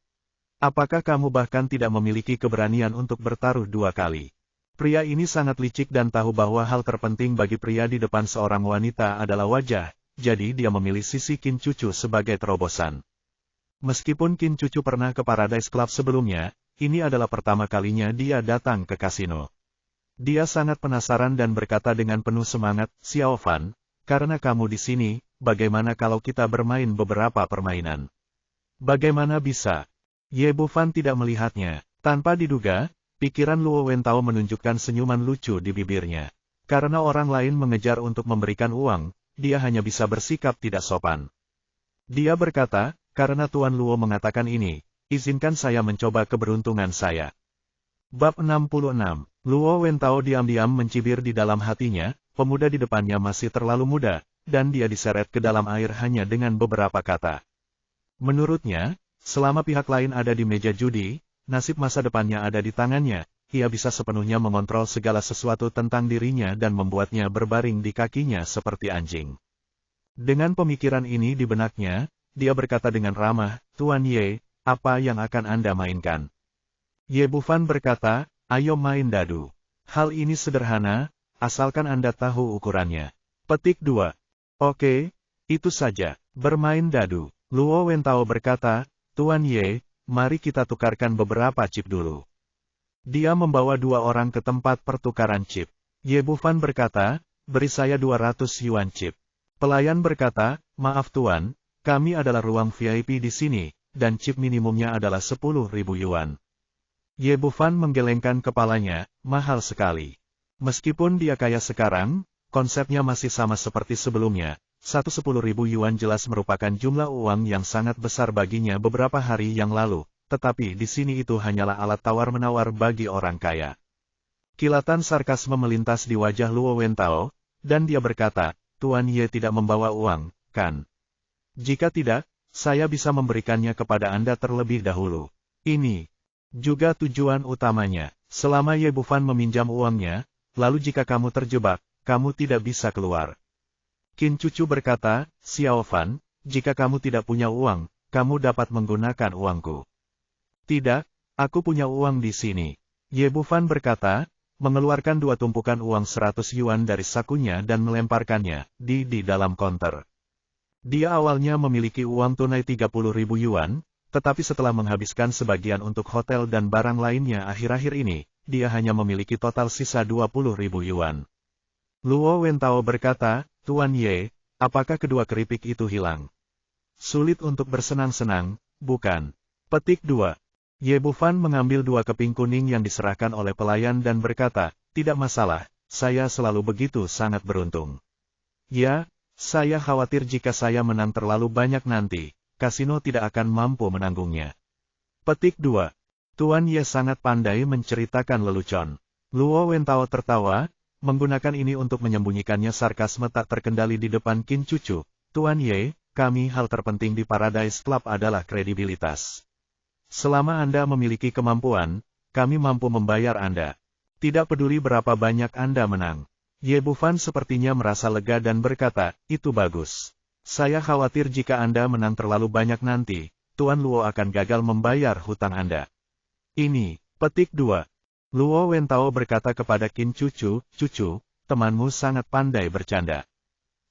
Apakah kamu bahkan tidak memiliki keberanian untuk bertaruh 2 kali?" Pria ini sangat licik dan tahu bahwa hal terpenting bagi pria di depan seorang wanita adalah wajah, jadi dia memilih sisi Qin Cucu sebagai terobosan. Meskipun Qin Cucu pernah ke Paradise Club sebelumnya, ini adalah pertama kalinya dia datang ke kasino. Dia sangat penasaran dan berkata dengan penuh semangat, "Xiao Fan, karena kamu di sini, bagaimana kalau kita bermain beberapa permainan?" "Bagaimana bisa?" Ye Bufan tidak melihatnya. Tanpa diduga, pikiran Luo Wentao menunjukkan senyuman lucu di bibirnya. Karena orang lain mengejar untuk memberikan uang, dia hanya bisa bersikap tidak sopan. Dia berkata, "Karena Tuan Luo mengatakan ini, izinkan saya mencoba keberuntungan saya." Bab 66. Luo Wentao diam-diam mencibir di dalam hatinya, pemuda di depannya masih terlalu muda, dan dia diseret ke dalam air hanya dengan beberapa kata. Menurutnya, selama pihak lain ada di meja judi, nasib masa depannya ada di tangannya, ia bisa sepenuhnya mengontrol segala sesuatu tentang dirinya dan membuatnya berbaring di kakinya seperti anjing. Dengan pemikiran ini di benaknya, dia berkata dengan ramah, "Tuan Ye, apa yang akan Anda mainkan?" Ye Bufan berkata, "Ayo main dadu. Hal ini sederhana, asalkan Anda tahu ukurannya." Petik 2. "Oke, itu saja, bermain dadu." Luo Wentao berkata, "Tuan Ye, mari kita tukarkan beberapa chip dulu." Dia membawa 2 orang ke tempat pertukaran chip. Ye Bufan berkata, "Beri saya 200 yuan chip." Pelayan berkata, "Maaf Tuan, kami adalah ruang VIP di sini, dan chip minimumnya adalah 10.000 yuan." Ye Bufan menggelengkan kepalanya, mahal sekali. Meskipun dia kaya sekarang, konsepnya masih sama seperti sebelumnya. 10.000 yuan jelas merupakan jumlah uang yang sangat besar baginya beberapa hari yang lalu, tetapi di sini itu hanyalah alat tawar-menawar bagi orang kaya. Kilatan sarkasme melintas di wajah Luo Wentao, dan dia berkata, "Tuan Ye tidak membawa uang, kan? Jika tidak, saya bisa memberikannya kepada Anda terlebih dahulu. Ini juga tujuan utamanya. Selama Ye Bufan meminjam uangnya, lalu jika kamu terjebak, kamu tidak bisa keluar." Qin Cucu berkata, "Xiao Fan, jika kamu tidak punya uang, kamu dapat menggunakan uangku." "Tidak, aku punya uang di sini." Ye Bufan berkata, mengeluarkan 2 tumpukan uang 100 yuan dari sakunya dan melemparkannya di dalam konter. Dia awalnya memiliki uang tunai 30.000 yuan, tetapi setelah menghabiskan sebagian untuk hotel dan barang lainnya akhir-akhir ini, dia hanya memiliki total sisa 20.000 yuan. Luo Wentao berkata, "Tuan Ye, apakah kedua keripik itu hilang?" "Sulit untuk bersenang-senang, bukan?" Petik 2. Ye Bufan mengambil 2 keping kuning yang diserahkan oleh pelayan dan berkata, "Tidak masalah, saya selalu begitu sangat beruntung." "Ya, saya khawatir jika saya menang terlalu banyak nanti, kasino tidak akan mampu menanggungnya." Petik 2. Tuan Ye sangat pandai menceritakan lelucon. Luo Wentao tertawa, menggunakan ini untuk menyembunyikannya sarkasme tak terkendali di depan Qin Cucu. "Tuan Ye, hal terpenting di Paradise Club adalah kredibilitas. Selama Anda memiliki kemampuan, kami mampu membayar Anda. Tidak peduli berapa banyak Anda menang." Ye Bufan sepertinya merasa lega dan berkata, "Itu bagus. Saya khawatir jika Anda menang terlalu banyak nanti, Tuan Luo akan gagal membayar hutang Anda." Ini, petik 2. Luo Wentao berkata kepada Qin Cucu, "Cucu, temanmu sangat pandai bercanda.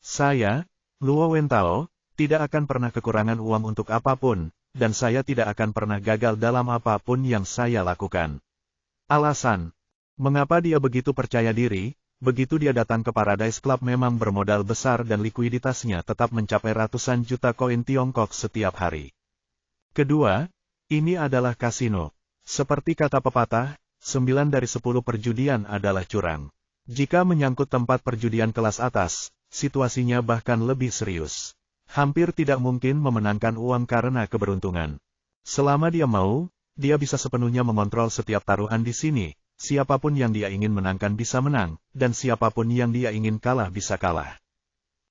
Saya, Luo Wentao, tidak akan pernah kekurangan uang untuk apapun, dan saya tidak akan pernah gagal dalam apapun yang saya lakukan." Alasan mengapa dia begitu percaya diri, begitu dia datang ke Paradise Club memang bermodal besar dan likuiditasnya tetap mencapai ratusan juta koin Tiongkok setiap hari. Kedua, ini adalah kasino. Seperti kata pepatah, 9 dari 10 perjudian adalah curang. Jika menyangkut tempat perjudian kelas atas, situasinya bahkan lebih serius. Hampir tidak mungkin memenangkan uang karena keberuntungan. Selama dia mau, dia bisa sepenuhnya mengontrol setiap taruhan di sini. Siapapun yang dia ingin menangkan bisa menang, dan siapapun yang dia ingin kalah bisa kalah.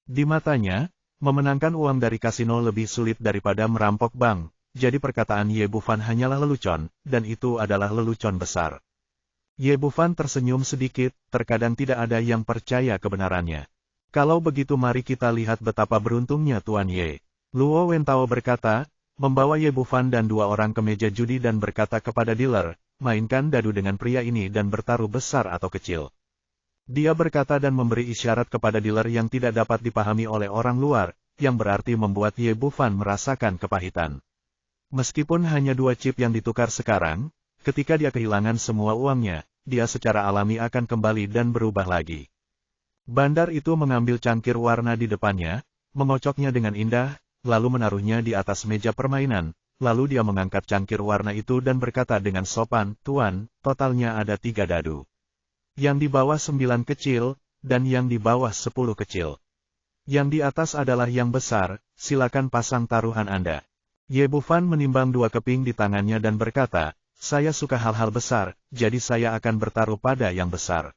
Di matanya, memenangkan uang dari kasino lebih sulit daripada merampok bank. Jadi perkataan Ye Bufan hanyalah lelucon, dan itu adalah lelucon besar. Ye Bufan tersenyum sedikit, terkadang tidak ada yang percaya kebenarannya. "Kalau begitu mari kita lihat betapa beruntungnya Tuan Ye." Luo Wentao berkata, membawa Ye Bufan dan 2 orang ke meja judi dan berkata kepada dealer, mainkan dadu dengan pria ini dan bertaruh besar atau kecil. Dia berkata dan memberi isyarat kepada dealer yang tidak dapat dipahami oleh orang luar, yang berarti membuat Ye Bufan merasakan kepahitan. Meskipun hanya 2 chip yang ditukar sekarang, ketika dia kehilangan semua uangnya, dia secara alami akan kembali dan berubah lagi. Bandar itu mengambil cangkir warna di depannya, mengocoknya dengan indah, lalu menaruhnya di atas meja permainan, lalu dia mengangkat cangkir warna itu dan berkata dengan sopan, "Tuan, totalnya ada 3 dadu. Yang di bawah 9 kecil, dan yang di bawah 10 kecil. Yang di atas adalah yang besar, silakan pasang taruhan Anda." Ye Bufan menimbang 2 keping di tangannya dan berkata, "Saya suka hal-hal besar, jadi saya akan bertaruh pada yang besar."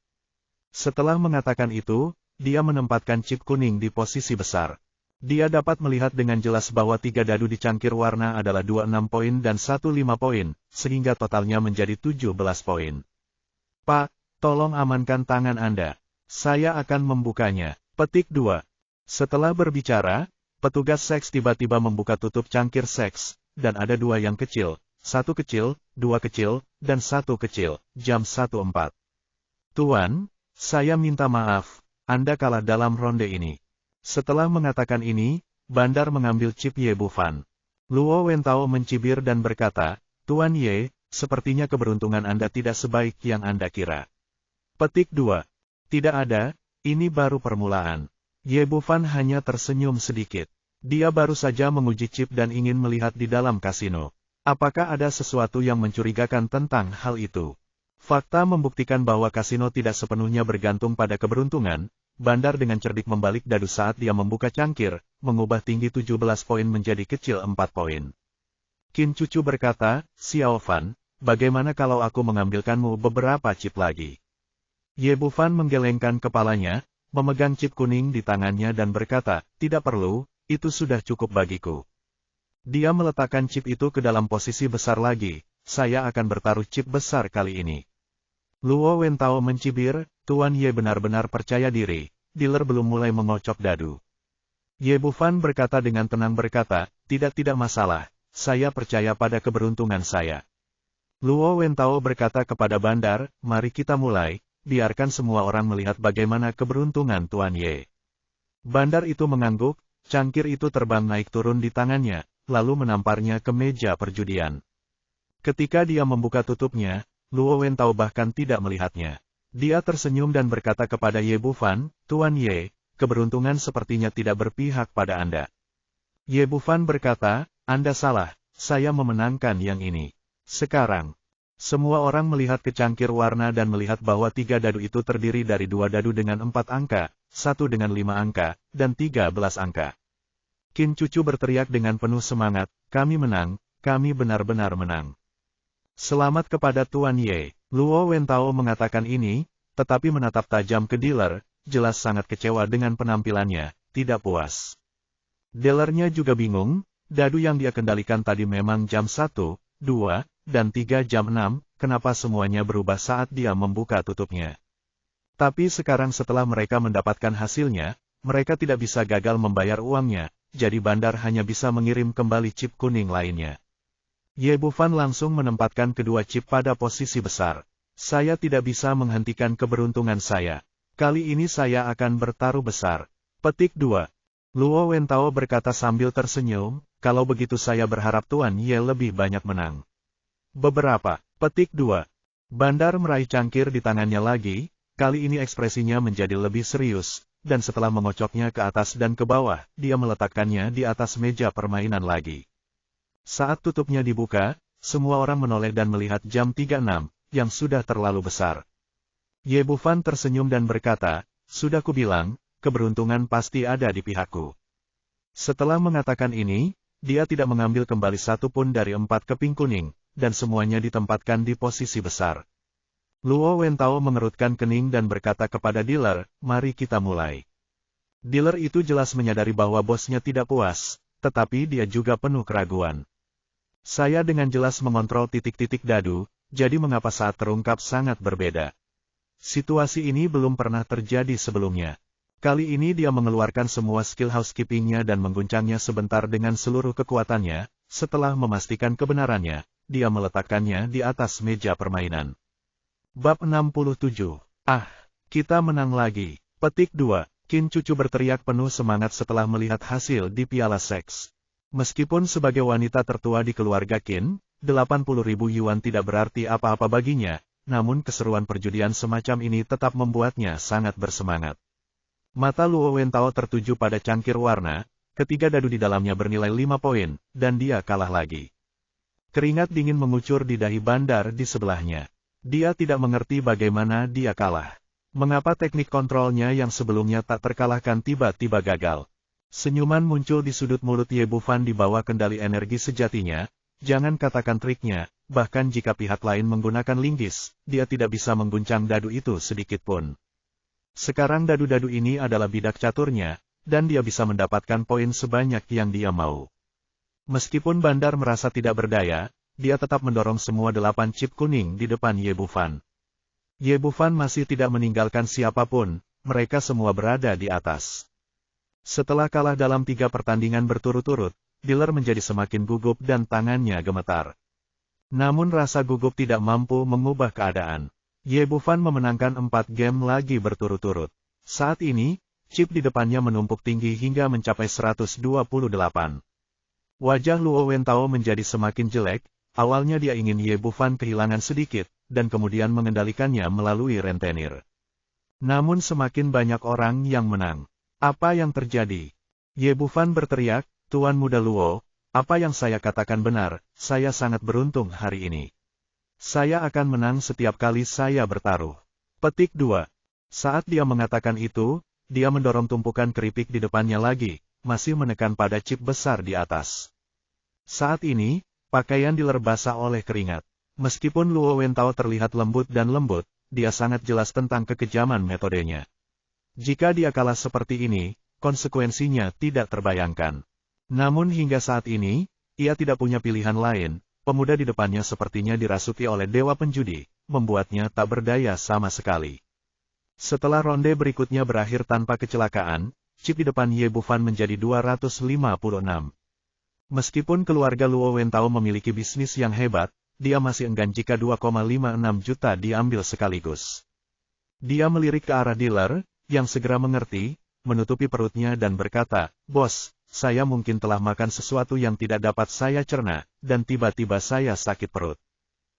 Setelah mengatakan itu, dia menempatkan chip kuning di posisi besar. Dia dapat melihat dengan jelas bahwa 3 dadu di cangkir warna adalah 26 poin dan 15 poin, sehingga totalnya menjadi 17 poin. "Pak, tolong amankan tangan Anda. Saya akan membukanya." Petik 2. Setelah berbicara, petugas seks tiba-tiba membuka tutup cangkir seks, dan ada 2 yang kecil, 1 kecil, 2 kecil, dan 1 kecil, jam 1.4. "Tuan, saya minta maaf, Anda kalah dalam ronde ini." Setelah mengatakan ini, Bandar mengambil chip Ye Bufan. Luo Wentao mencibir dan berkata, "Tuan Ye, sepertinya keberuntungan Anda tidak sebaik yang Anda kira." Petik 2. Tidak ada, ini baru permulaan. Ye Bufan hanya tersenyum sedikit. Dia baru saja menguji chip dan ingin melihat di dalam kasino. Apakah ada sesuatu yang mencurigakan tentang hal itu? Fakta membuktikan bahwa kasino tidak sepenuhnya bergantung pada keberuntungan. Bandar dengan cerdik membalik dadu saat dia membuka cangkir, mengubah tinggi 17 poin menjadi kecil 4 poin. Qin Cucu berkata, "Xiao Fan, bagaimana kalau aku mengambilkanmu beberapa chip lagi?" Ye Bufan menggelengkan kepalanya, memegang chip kuning di tangannya dan berkata, "Tidak perlu, itu sudah cukup bagiku." Dia meletakkan chip itu ke dalam posisi besar lagi, "Saya akan bertaruh chip besar kali ini." Luo Wentao mencibir, "Tuan Ye benar-benar percaya diri, dealer belum mulai mengocok dadu." Ye Bufan berkata dengan tenang berkata, tidak masalah, saya percaya pada keberuntungan saya." Luo Wentao berkata kepada Bandar, "Mari kita mulai. Biarkan semua orang melihat bagaimana keberuntungan Tuan Ye." Bandar itu mengangguk, cangkir itu terbang naik turun di tangannya, lalu menamparnya ke meja perjudian. Ketika dia membuka tutupnya, Luo Wentao bahkan tidak melihatnya. Dia tersenyum dan berkata kepada Ye Bufan, "Tuan Ye, keberuntungan sepertinya tidak berpihak pada Anda." Ye Bufan berkata, "Anda salah, saya memenangkan yang ini. Sekarang." Semua orang melihat ke cangkir warna dan melihat bahwa 3 dadu itu terdiri dari 2 dadu dengan 4 angka, 1 dengan 5 angka, dan 13 angka. Qin Cucu berteriak dengan penuh semangat, "Kami menang, kami benar-benar menang." "Selamat kepada Tuan Ye." Luo Wentao mengatakan ini, tetapi menatap tajam ke dealer, jelas sangat kecewa dengan penampilannya, tidak puas. Dealernya juga bingung, dadu yang dia kendalikan tadi memang jam 1, 2, dan 3 jam 6, kenapa semuanya berubah saat dia membuka tutupnya. Tapi sekarang setelah mereka mendapatkan hasilnya, mereka tidak bisa gagal membayar uangnya, jadi Bandar hanya bisa mengirim kembali chip kuning lainnya. Ye Bufan langsung menempatkan kedua chip pada posisi besar. "Saya tidak bisa menghentikan keberuntungan saya. Kali ini saya akan bertaruh besar." Petik 2. Luo Wentao berkata sambil tersenyum, "Kalau begitu saya berharap Tuan Ye lebih banyak menang." Beberapa. Petik 2. Bandar meraih cangkir di tangannya lagi, kali ini ekspresinya menjadi lebih serius, dan setelah mengocoknya ke atas dan ke bawah, dia meletakkannya di atas meja permainan lagi. Saat tutupnya dibuka, semua orang menoleh dan melihat jam 3.6, yang sudah terlalu besar. Ye Bufan tersenyum dan berkata, "Sudah kubilang, keberuntungan pasti ada di pihakku." Setelah mengatakan ini, dia tidak mengambil kembali satu pun dari 4 keping kuning, dan semuanya ditempatkan di posisi besar. Luo Wentao mengerutkan kening dan berkata kepada dealer, "Mari kita mulai." Dealer itu jelas menyadari bahwa bosnya tidak puas, tetapi dia juga penuh keraguan. "Saya dengan jelas mengontrol titik-titik dadu, jadi mengapa saat terungkap sangat berbeda?" Situasi ini belum pernah terjadi sebelumnya. Kali ini dia mengeluarkan semua skill housekeeping-nya dan mengguncangnya sebentar dengan seluruh kekuatannya. Setelah memastikan kebenarannya, dia meletakkannya di atas meja permainan. Bab 67. Kita menang lagi. Petik 2. Qin Cucu berteriak penuh semangat setelah melihat hasil di piala seks. Meskipun sebagai wanita tertua di keluarga Qin, 80.000 yuan tidak berarti apa-apa baginya, namun keseruan perjudian semacam ini tetap membuatnya sangat bersemangat. Mata Luo Wentao tertuju pada cangkir warna, ketiga dadu di dalamnya bernilai 5 poin, dan dia kalah lagi. Keringat dingin mengucur di dahi Bandar di sebelahnya. Dia tidak mengerti bagaimana dia kalah. Mengapa teknik kontrolnya yang sebelumnya tak terkalahkan tiba-tiba gagal. Senyuman muncul di sudut mulut Ye Bufan di bawah kendali energi sejatinya. Jangan katakan triknya, bahkan jika pihak lain menggunakan linggis, dia tidak bisa mengguncang dadu itu sedikit pun. Sekarang dadu-dadu ini adalah bidak caturnya, dan dia bisa mendapatkan poin sebanyak yang dia mau. Meskipun Bandar merasa tidak berdaya, dia tetap mendorong semua 8 chip kuning di depan Ye Bufan. Ye Bufan masih tidak meninggalkan siapapun, mereka semua berada di atas. Setelah kalah dalam 3 pertandingan berturut-turut, dealer menjadi semakin gugup dan tangannya gemetar. Namun rasa gugup tidak mampu mengubah keadaan. Ye Bufan memenangkan 4 game lagi berturut-turut. Saat ini, chip di depannya menumpuk tinggi hingga mencapai 128. Wajah Luo Wentao menjadi semakin jelek. Awalnya dia ingin Ye Bufan kehilangan sedikit, dan kemudian mengendalikannya melalui rentenir. Namun semakin banyak orang yang menang. Apa yang terjadi? Ye Bufan berteriak, Tuan Muda Luo, apa yang saya katakan benar, saya sangat beruntung hari ini. Saya akan menang setiap kali saya bertaruh. Petik 2. Saat dia mengatakan itu, dia mendorong tumpukan keripik di depannya lagi, masih menekan pada chip besar di atas. Saat ini, pakaian dealer basah oleh keringat. Meskipun Luo Wentao terlihat lembut dan lembut, dia sangat jelas tentang kekejaman metodenya. Jika dia kalah seperti ini, konsekuensinya tidak terbayangkan. Namun hingga saat ini, ia tidak punya pilihan lain. Pemuda di depannya sepertinya dirasuki oleh dewa penjudi, membuatnya tak berdaya sama sekali. Setelah ronde berikutnya berakhir tanpa kecelakaan, chip di depan Ye Bufan menjadi 256. Meskipun keluarga Luo Wentao memiliki bisnis yang hebat, dia masih enggan jika 2,56 juta diambil sekaligus. Dia melirik ke arah dealer, yang segera mengerti, menutupi perutnya dan berkata, Bos, saya mungkin telah makan sesuatu yang tidak dapat saya cerna, dan tiba-tiba saya sakit perut.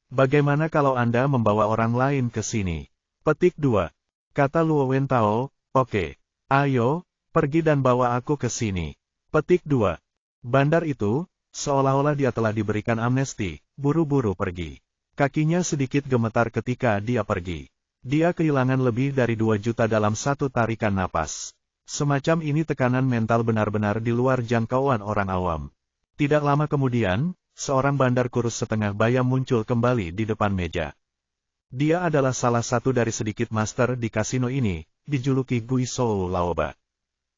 Bagaimana kalau Anda membawa orang lain ke sini? Petik 2. Kata Luo Wentao, oke, ayo, pergi dan bawa aku ke sini. Petik 2. Bandar itu, seolah-olah dia telah diberikan amnesti, buru-buru pergi. Kakinya sedikit gemetar ketika dia pergi. Dia kehilangan lebih dari 2 juta dalam satu tarikan napas. Semacam ini tekanan mental benar-benar di luar jangkauan orang awam. Tidak lama kemudian, seorang bandar kurus setengah bayam muncul kembali di depan meja. Dia adalah salah satu dari sedikit master di kasino ini, dijuluki Gui Shou Laoba.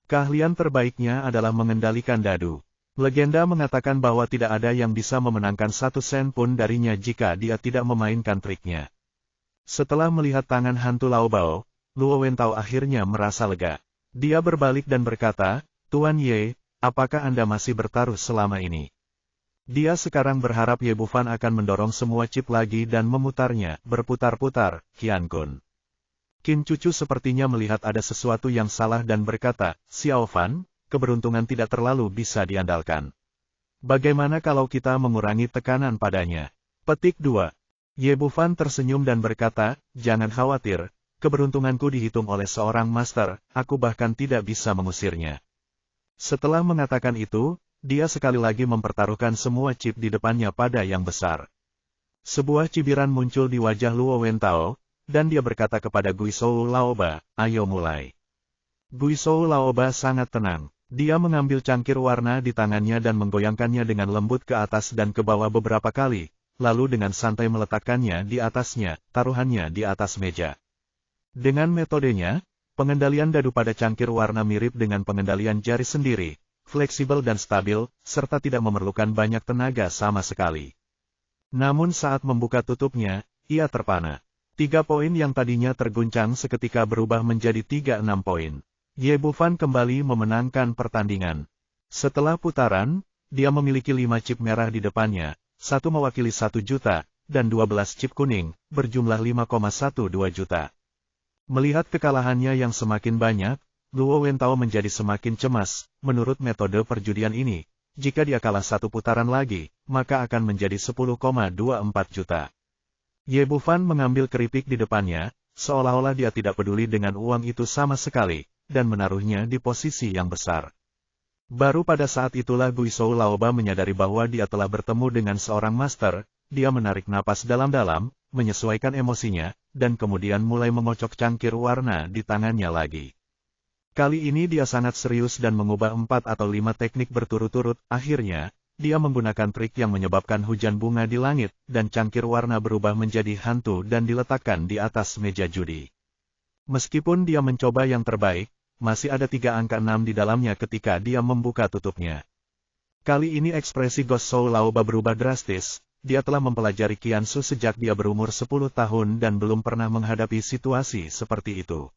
Keahlian terbaiknya adalah mengendalikan dadu. Legenda mengatakan bahwa tidak ada yang bisa memenangkan 1 sen pun darinya jika dia tidak memainkan triknya. Setelah melihat tangan hantu Laobao, Luo Wentao akhirnya merasa lega. Dia berbalik dan berkata, Tuan Ye, apakah Anda masih bertaruh selama ini? Dia sekarang berharap Ye Bufan akan mendorong semua chip lagi dan memutarnya, berputar-putar, Qian Kun. Qin Cucu sepertinya melihat ada sesuatu yang salah dan berkata, Xiao Fan, keberuntungan tidak terlalu bisa diandalkan. Bagaimana kalau kita mengurangi tekanan padanya? Petik 2. Ye Bufan tersenyum dan berkata, jangan khawatir, keberuntunganku dihitung oleh seorang master, aku bahkan tidak bisa mengusirnya. Setelah mengatakan itu, dia sekali lagi mempertaruhkan semua chip di depannya pada yang besar. Sebuah cibiran muncul di wajah Luo Wentao, dan dia berkata kepada Gui Shou Laoba, ayo mulai. Gui Shou Laoba sangat tenang. Dia mengambil cangkir warna di tangannya dan menggoyangkannya dengan lembut ke atas dan ke bawah beberapa kali, lalu dengan santai meletakkannya di atasnya, taruhannya di atas meja. Dengan metodenya, pengendalian dadu pada cangkir warna mirip dengan pengendalian jari sendiri, fleksibel dan stabil, serta tidak memerlukan banyak tenaga sama sekali. Namun saat membuka tutupnya, ia terpana. 3 poin yang tadinya terguncang seketika berubah menjadi 36 poin. Ye Bufan kembali memenangkan pertandingan. Setelah putaran, dia memiliki 5 chip merah di depannya, 1 mewakili 1 juta, dan 12 chip kuning, berjumlah 5,12 juta. Melihat kekalahannya yang semakin banyak, Luo Wentao menjadi semakin cemas. Menurut metode perjudian ini, jika dia kalah 1 putaran lagi, maka akan menjadi 10,24 juta. Ye Bufan mengambil keripik di depannya, seolah-olah dia tidak peduli dengan uang itu sama sekali, dan menaruhnya di posisi yang besar. Baru pada saat itulah Guizhou Laoba menyadari bahwa dia telah bertemu dengan seorang master. Dia menarik napas dalam-dalam, menyesuaikan emosinya, dan kemudian mulai mengocok cangkir warna di tangannya lagi. Kali ini dia sangat serius dan mengubah 4 atau 5 teknik berturut-turut. Akhirnya, dia menggunakan trik yang menyebabkan hujan bunga di langit, dan cangkir warna berubah menjadi hantu dan diletakkan di atas meja judi. Meskipun dia mencoba yang terbaik, masih ada 3 angka 6 di dalamnya ketika dia membuka tutupnya. Kali ini ekspresi Guizhou Laoba berubah drastis. Dia telah mempelajari Qiansu sejak dia berumur 10 tahun dan belum pernah menghadapi situasi seperti itu.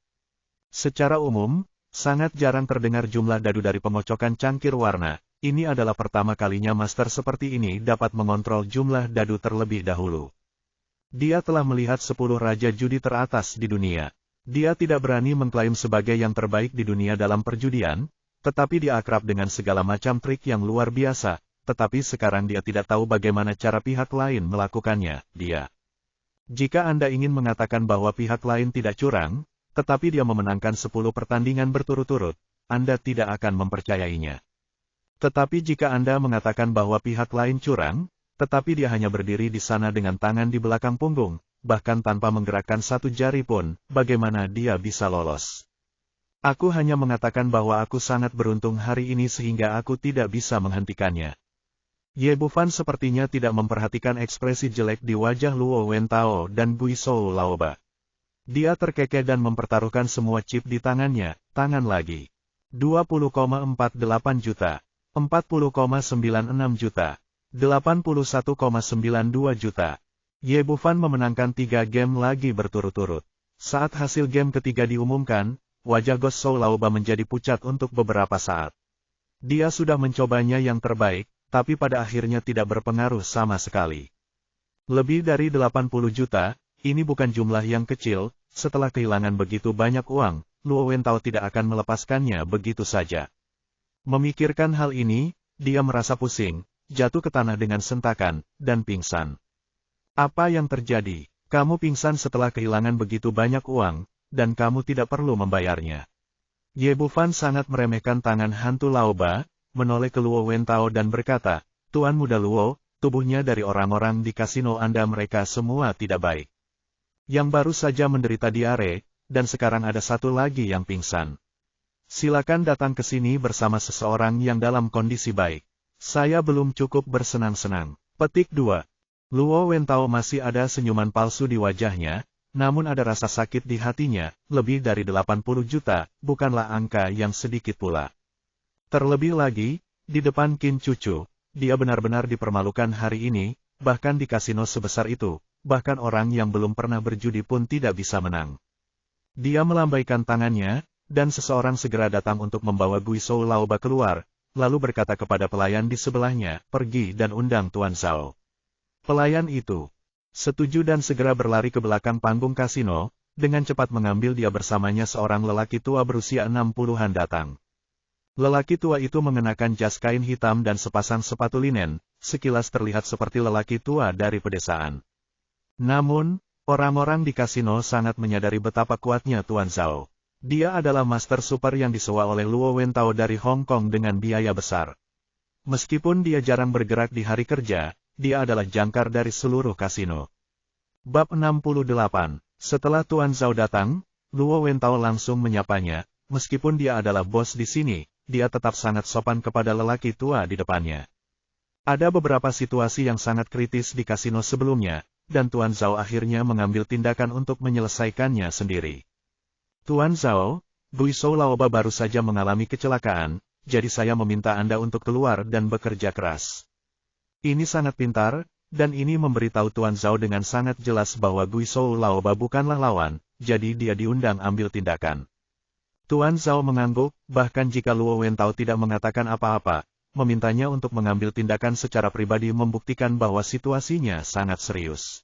Secara umum, sangat jarang terdengar jumlah dadu dari pengocokan cangkir warna. Ini adalah pertama kalinya master seperti ini dapat mengontrol jumlah dadu terlebih dahulu. Dia telah melihat 10 raja judi teratas di dunia. Dia tidak berani mengklaim sebagai yang terbaik di dunia dalam perjudian, tetapi dia akrab dengan segala macam trik yang luar biasa, tetapi sekarang dia tidak tahu bagaimana cara pihak lain melakukannya. Jika Anda ingin mengatakan bahwa pihak lain tidak curang, tetapi dia memenangkan 10 pertandingan berturut-turut, Anda tidak akan mempercayainya. Tetapi jika Anda mengatakan bahwa pihak lain curang, tetapi dia hanya berdiri di sana dengan tangan di belakang punggung, bahkan tanpa menggerakkan 1 jari pun, bagaimana dia bisa lolos? Aku hanya mengatakan bahwa aku sangat beruntung hari ini sehingga aku tidak bisa menghentikannya. Ye Bufan sepertinya tidak memperhatikan ekspresi jelek di wajah Luo Wentao dan Guizhou Laoba. Dia terkekeh dan mempertaruhkan semua chip di tangannya, tangan lagi. 20,48 juta, 40,96 juta, 81,92 juta. Ye Bufan memenangkan 3 game lagi berturut-turut. Saat hasil game ketiga diumumkan, wajah Guizhou Laoba menjadi pucat untuk beberapa saat. Dia sudah mencobanya yang terbaik, tapi pada akhirnya tidak berpengaruh sama sekali. Lebih dari 80 juta, ini bukan jumlah yang kecil. Setelah kehilangan begitu banyak uang, Luo Wentao tidak akan melepaskannya begitu saja. Memikirkan hal ini, dia merasa pusing, jatuh ke tanah dengan sentakan, dan pingsan. Apa yang terjadi? Kamu pingsan setelah kehilangan begitu banyak uang, dan kamu tidak perlu membayarnya. Ye Bufan sangat meremehkan tangan hantu Laoba, menoleh ke Luo Wentao dan berkata, Tuan Muda Luo, tubuhnya dari orang-orang di kasino Anda mereka semua tidak baik. Yang baru saja menderita diare, dan sekarang ada satu lagi yang pingsan. Silakan datang ke sini bersama seseorang yang dalam kondisi baik. Saya belum cukup bersenang-senang. Petik 2. Luo Wentao masih ada senyuman palsu di wajahnya, namun ada rasa sakit di hatinya. Lebih dari 80 juta, bukanlah angka yang sedikit pula. Terlebih lagi, di depan Qin Cucu, dia benar-benar dipermalukan hari ini, bahkan di kasino sebesar itu, bahkan orang yang belum pernah berjudi pun tidak bisa menang. Dia melambaikan tangannya, dan seseorang segera datang untuk membawa Guizhou Laoba keluar, lalu berkata kepada pelayan di sebelahnya, pergi dan undang Tuan Zhao. Pelayan itu setuju dan segera berlari ke belakang panggung kasino, dengan cepat mengambil dia bersamanya seorang lelaki tua berusia 60-an datang. Lelaki tua itu mengenakan jas kain hitam dan sepasang sepatu linen, sekilas terlihat seperti lelaki tua dari pedesaan. Namun, orang-orang di kasino sangat menyadari betapa kuatnya Tuan Zhao. Dia adalah master super yang disewa oleh Luo Wentao dari Hong Kong dengan biaya besar. Meskipun dia jarang bergerak di hari kerja, dia adalah jangkar dari seluruh kasino. Bab 68. Setelah Tuan Zhao datang, Luo Wentao langsung menyapanya. Meskipun dia adalah bos di sini, dia tetap sangat sopan kepada lelaki tua di depannya. Ada beberapa situasi yang sangat kritis di kasino sebelumnya, dan Tuan Zhao akhirnya mengambil tindakan untuk menyelesaikannya sendiri. Tuan Zhao, Guizhou Laoba baru saja mengalami kecelakaan, jadi saya meminta Anda untuk keluar dan bekerja keras. Ini sangat pintar, dan ini memberitahu Tuan Zhao dengan sangat jelas bahwa Guizhou Laoba bukanlah lawan, jadi dia diundang ambil tindakan. Tuan Zhao mengangguk, bahkan jika Luo Wentao tidak mengatakan apa-apa, memintanya untuk mengambil tindakan secara pribadi membuktikan bahwa situasinya sangat serius.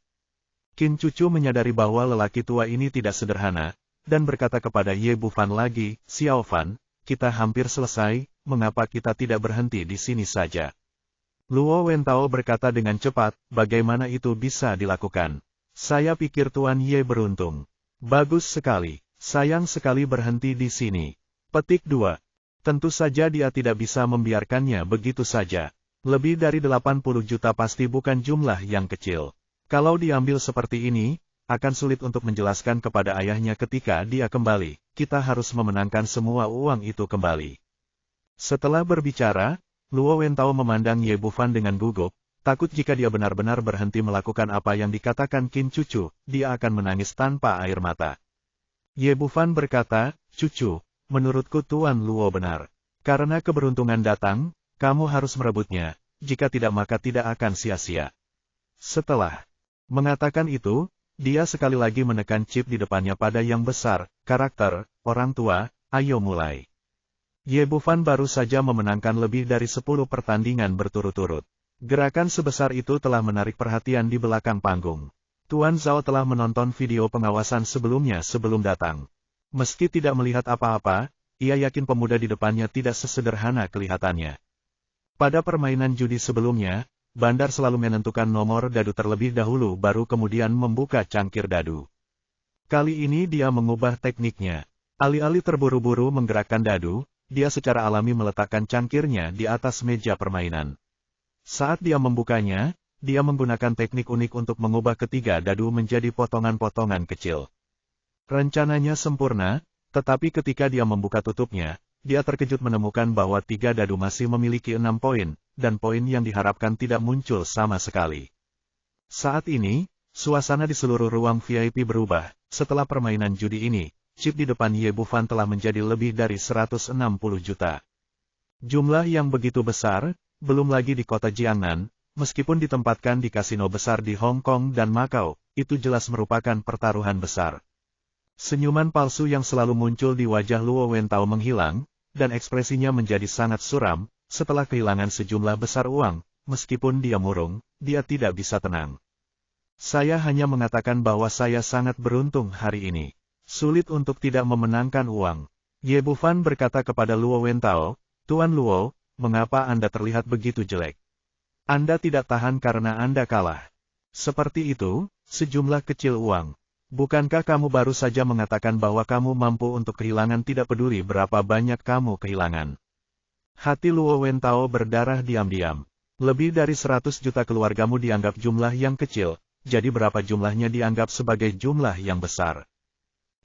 Qin Cucu menyadari bahwa lelaki tua ini tidak sederhana, dan berkata kepada Ye Bufan lagi, "Xiao Fan, kita hampir selesai, mengapa kita tidak berhenti di sini saja?" Luo Wentao berkata dengan cepat, "Bagaimana itu bisa dilakukan? Saya pikir Tuan Ye beruntung." "Bagus sekali, sayang sekali berhenti di sini." Petik 2. Tentu saja dia tidak bisa membiarkannya begitu saja. Lebih dari 80 juta pasti bukan jumlah yang kecil. Kalau diambil seperti ini, akan sulit untuk menjelaskan kepada ayahnya ketika dia kembali. Kita harus memenangkan semua uang itu kembali. Setelah berbicara, Luo Wentao memandang Ye Bufan dengan gugup, takut jika dia benar-benar berhenti melakukan apa yang dikatakan Qin Cucu, dia akan menangis tanpa air mata. Ye Bufan berkata, "Cucu, menurutku Tuan Luo benar. Karena keberuntungan datang, kamu harus merebutnya, jika tidak maka tidak akan sia-sia." Setelah mengatakan itu, dia sekali lagi menekan chip di depannya pada yang besar, karakter, "Orang tua, ayo mulai." Ye Bufan baru saja memenangkan lebih dari 10 pertandingan berturut-turut. Gerakan sebesar itu telah menarik perhatian di belakang panggung. Tuan Zhao telah menonton video pengawasan sebelumnya sebelum datang. Meski tidak melihat apa-apa, ia yakin pemuda di depannya tidak sesederhana kelihatannya. Pada permainan judi sebelumnya, Bandar selalu menentukan nomor dadu terlebih dahulu baru kemudian membuka cangkir dadu. Kali ini dia mengubah tekniknya. Alih-alih terburu-buru menggerakkan dadu, dia secara alami meletakkan cangkirnya di atas meja permainan. Saat dia membukanya, dia menggunakan teknik unik untuk mengubah ketiga dadu menjadi potongan-potongan kecil. Rencananya sempurna, tetapi ketika dia membuka tutupnya, dia terkejut menemukan bahwa 3 dadu masih memiliki 6 poin, dan poin yang diharapkan tidak muncul sama sekali. Saat ini, suasana di seluruh ruang VIP berubah. Setelah permainan judi ini, chip di depan Ye Bufan telah menjadi lebih dari 160 juta. Jumlah yang begitu besar, belum lagi di kota Jiangnan, meskipun ditempatkan di kasino besar di Hong Kong dan Macau, itu jelas merupakan pertaruhan besar. Senyuman palsu yang selalu muncul di wajah Luo Wentao menghilang, dan ekspresinya menjadi sangat suram. Setelah kehilangan sejumlah besar uang, meskipun dia murung, dia tidak bisa tenang. "Saya hanya mengatakan bahwa saya sangat beruntung hari ini. Sulit untuk tidak memenangkan uang." Ye Bufan berkata kepada Luo Wentao, "Tuan Luo, mengapa Anda terlihat begitu jelek? Anda tidak tahan karena Anda kalah." "Seperti itu, sejumlah kecil uang. Bukankah kamu baru saja mengatakan bahwa kamu mampu untuk kehilangan tidak peduli berapa banyak kamu kehilangan?" Hati Luo Wentao berdarah diam-diam. "Lebih dari 100 juta keluargamu dianggap jumlah yang kecil, jadi berapa jumlahnya dianggap sebagai jumlah yang besar?"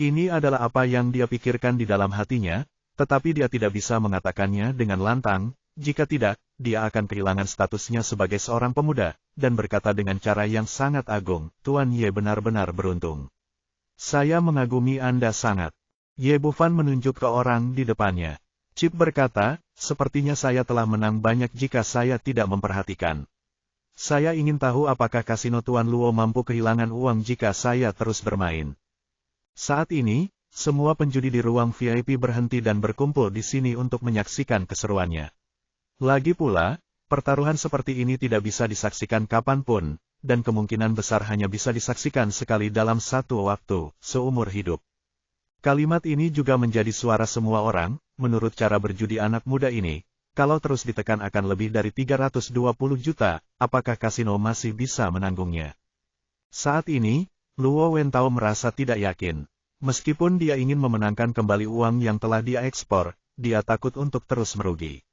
Ini adalah apa yang dia pikirkan di dalam hatinya, tetapi dia tidak bisa mengatakannya dengan lantang. Jika tidak, dia akan kehilangan statusnya sebagai seorang pemuda, dan berkata dengan cara yang sangat agung, "Tuan Ye benar-benar beruntung. Saya mengagumi Anda sangat." Ye Bufan menunjuk ke orang di depannya. Chip berkata, "Sepertinya saya telah menang banyak jika saya tidak memperhatikan. Saya ingin tahu apakah kasino Tuan Luo mampu kehilangan uang jika saya terus bermain." Saat ini, semua penjudi di ruang VIP berhenti dan berkumpul di sini untuk menyaksikan keseruannya. Lagi pula, pertaruhan seperti ini tidak bisa disaksikan kapanpun, dan kemungkinan besar hanya bisa disaksikan sekali dalam satu waktu, seumur hidup. Kalimat ini juga menjadi suara semua orang. Menurut cara berjudi anak muda ini, kalau terus ditekan akan lebih dari 320 juta, apakah kasino masih bisa menanggungnya? Saat ini, Luo Wentao merasa tidak yakin. Meskipun dia ingin memenangkan kembali uang yang telah dia ekspor, dia takut untuk terus merugi.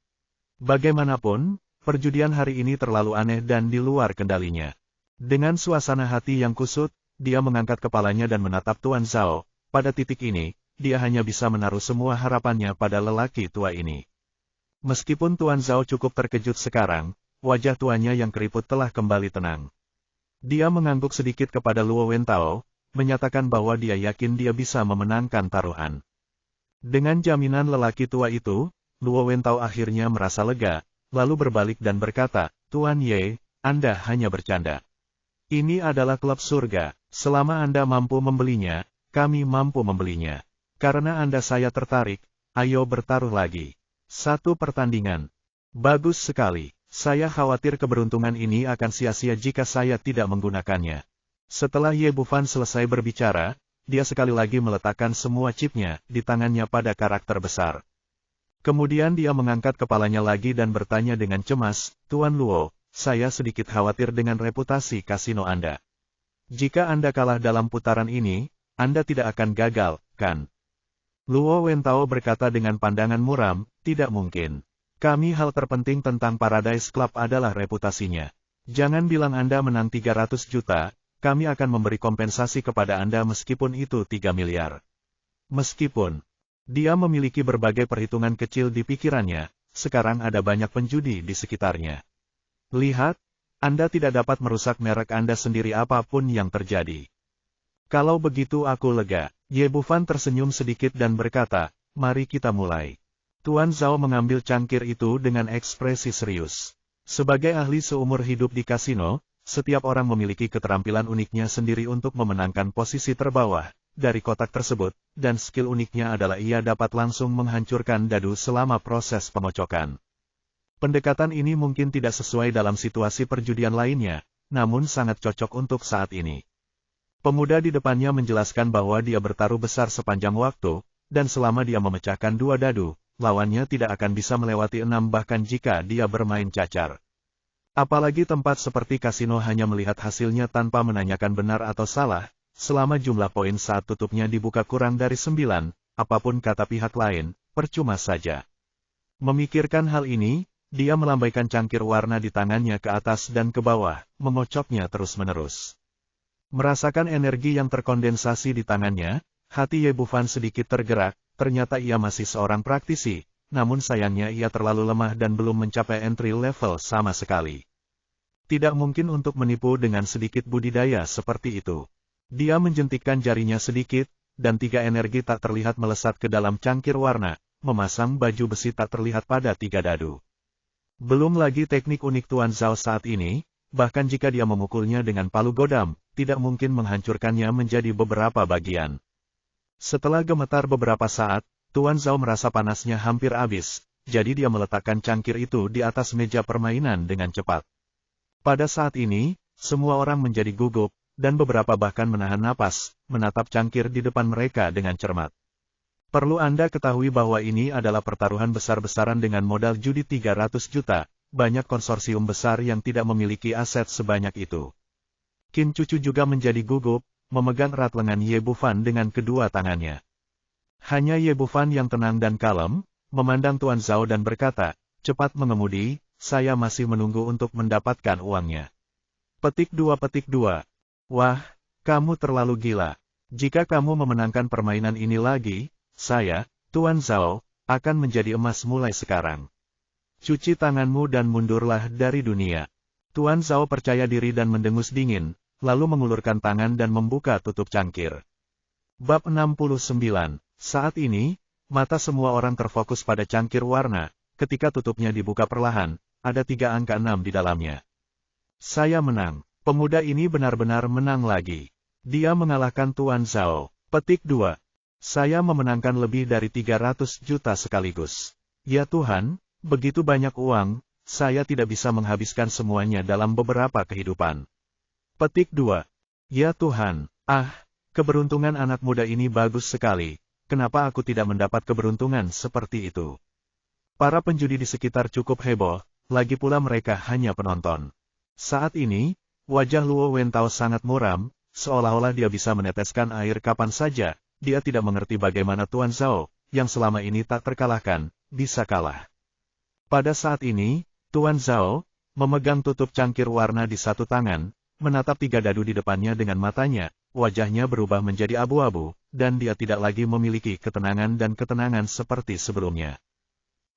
Bagaimanapun, perjudian hari ini terlalu aneh dan di luar kendalinya. Dengan suasana hati yang kusut, dia mengangkat kepalanya dan menatap Tuan Zhao. Pada titik ini, dia hanya bisa menaruh semua harapannya pada lelaki tua ini. Meskipun Tuan Zhao cukup terkejut sekarang, wajah tuanya yang keriput telah kembali tenang. Dia mengangguk sedikit kepada Luo Wentao, menyatakan bahwa dia yakin dia bisa memenangkan taruhan. Dengan jaminan lelaki tua itu, Luo Wentao akhirnya merasa lega, lalu berbalik dan berkata, "Tuan Ye, Anda hanya bercanda. Ini adalah klub surga, selama Anda mampu membelinya, kami mampu membelinya. Karena Anda saya tertarik, ayo bertaruh lagi. 1 pertandingan." Bagus sekali. Saya khawatir keberuntungan ini akan sia-sia jika saya tidak menggunakannya. Setelah Ye Bufan selesai berbicara, dia sekali lagi meletakkan semua chipnya di tangannya pada karakter besar. Kemudian dia mengangkat kepalanya lagi dan bertanya dengan cemas, Tuan Luo, saya sedikit khawatir dengan reputasi kasino Anda. Jika Anda kalah dalam putaran ini, Anda tidak akan gagal, kan? Luo Wentao berkata dengan pandangan muram, tidak mungkin. Kami hal terpenting tentang Paradise Club adalah reputasinya. Jangan bilang Anda menang 300 juta, kami akan memberi kompensasi kepada Anda meskipun itu 3 miliar. Meskipun dia memiliki berbagai perhitungan kecil di pikirannya, sekarang ada banyak penjudi di sekitarnya. Lihat, Anda tidak dapat merusak merek Anda sendiri apapun yang terjadi. Kalau begitu aku lega. Ye Bufan tersenyum sedikit dan berkata, mari kita mulai. Tuan Zhao mengambil cangkir itu dengan ekspresi serius. Sebagai ahli seumur hidup di kasino, setiap orang memiliki keterampilan uniknya sendiri untuk memenangkan posisi terbawah dari kotak tersebut, dan skill uniknya adalah ia dapat langsung menghancurkan dadu selama proses pengocokan. Pendekatan ini mungkin tidak sesuai dalam situasi perjudian lainnya, namun sangat cocok untuk saat ini. Pemuda di depannya menjelaskan bahwa dia bertaruh besar sepanjang waktu, dan selama dia memecahkan 2 dadu, lawannya tidak akan bisa melewati 6 bahkan jika dia bermain cacar. Apalagi tempat seperti kasino hanya melihat hasilnya tanpa menanyakan benar atau salah, selama jumlah poin saat tutupnya dibuka kurang dari 9, apapun kata pihak lain, percuma saja. Memikirkan hal ini, dia melambaikan cangkir warna di tangannya ke atas dan ke bawah, mengocoknya terus-menerus. Merasakan energi yang terkondensasi di tangannya, hati Ye Bufan sedikit tergerak. Ternyata ia masih seorang praktisi, namun sayangnya ia terlalu lemah dan belum mencapai entry level sama sekali. Tidak mungkin untuk menipu dengan sedikit budidaya seperti itu. Dia menjentikkan jarinya sedikit, dan 3 energi tak terlihat melesat ke dalam cangkir warna, memasang baju besi tak terlihat pada 3 dadu. Belum lagi teknik unik Tuan Zhao saat ini, bahkan jika dia memukulnya dengan palu godam, tidak mungkin menghancurkannya menjadi beberapa bagian. Setelah gemetar beberapa saat, Tuan Zhao merasa panasnya hampir habis, jadi dia meletakkan cangkir itu di atas meja permainan dengan cepat. Pada saat ini, semua orang menjadi gugup, dan beberapa bahkan menahan napas, menatap cangkir di depan mereka dengan cermat. Perlu Anda ketahui bahwa ini adalah pertaruhan besar-besaran dengan modal judi 300 juta, banyak konsorsium besar yang tidak memiliki aset sebanyak itu. Qin Cucu juga menjadi gugup, memegang erat lengan Ye Bufan dengan kedua tangannya. Hanya Ye Bufan yang tenang dan kalem, memandang Tuan Zhao dan berkata, cepat mengemudi, saya masih menunggu untuk mendapatkan uangnya. Petik 2. Wah, kamu terlalu gila. Jika kamu memenangkan permainan ini lagi, saya, Tuan Zhao, akan menjadi emas mulai sekarang. Cuci tanganmu dan mundurlah dari dunia. Tuan Zhao percaya diri dan mendengus dingin, lalu mengulurkan tangan dan membuka tutup cangkir. Bab 69. Saat ini, mata semua orang terfokus pada cangkir warna, ketika tutupnya dibuka perlahan, ada 3 angka 6 di dalamnya. Saya menang. Pemuda ini benar-benar menang lagi. Dia mengalahkan Tuan Zhao. Petik 2. Saya memenangkan lebih dari 300 juta sekaligus. Ya Tuhan, begitu banyak uang, saya tidak bisa menghabiskan semuanya dalam beberapa kehidupan. Petik 2. Ya Tuhan, keberuntungan anak muda ini bagus sekali, kenapa aku tidak mendapat keberuntungan seperti itu? Para penjudi di sekitar cukup heboh, lagi pula mereka hanya penonton. Saat ini, wajah Luo Wentao sangat muram, seolah-olah dia bisa meneteskan air kapan saja, dia tidak mengerti bagaimana Tuan Zhao, yang selama ini tak terkalahkan, bisa kalah. Pada saat ini, Tuan Zhao, memegang tutup cangkir warna di satu tangan, menatap 3 dadu di depannya dengan matanya, wajahnya berubah menjadi abu-abu, dan dia tidak lagi memiliki ketenangan dan ketenangan seperti sebelumnya.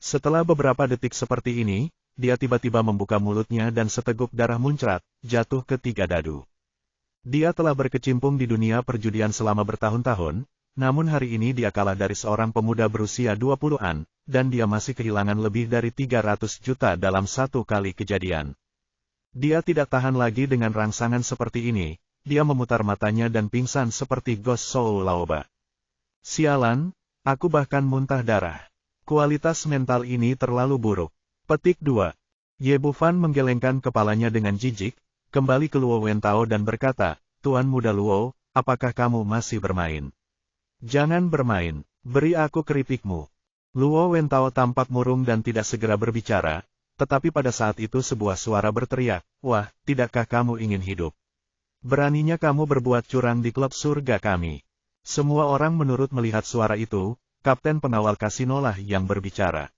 Setelah beberapa detik seperti ini, dia tiba-tiba membuka mulutnya dan seteguk darah muncrat, jatuh ke 3 dadu. Dia telah berkecimpung di dunia perjudian selama bertahun-tahun, namun hari ini dia kalah dari seorang pemuda berusia 20-an, dan dia masih kehilangan lebih dari 300 juta dalam satu kali kejadian. Dia tidak tahan lagi dengan rangsangan seperti ini, dia memutar matanya dan pingsan seperti Ghost Soul Laoba. Sialan, aku bahkan muntah darah. Kualitas mental ini terlalu buruk. Petik 2. Ye Bufan menggelengkan kepalanya dengan jijik, kembali ke Luo Wentao dan berkata, Tuan Muda Luo, apakah kamu masih bermain? Jangan bermain, beri aku keripikmu. Luo Wentao tampak murung dan tidak segera berbicara, tetapi pada saat itu sebuah suara berteriak, wah, tidakkah kamu ingin hidup? Beraninya kamu berbuat curang di klub surga kami. Semua orang menurut melihat suara itu, kapten pengawal kasino lah yang berbicara.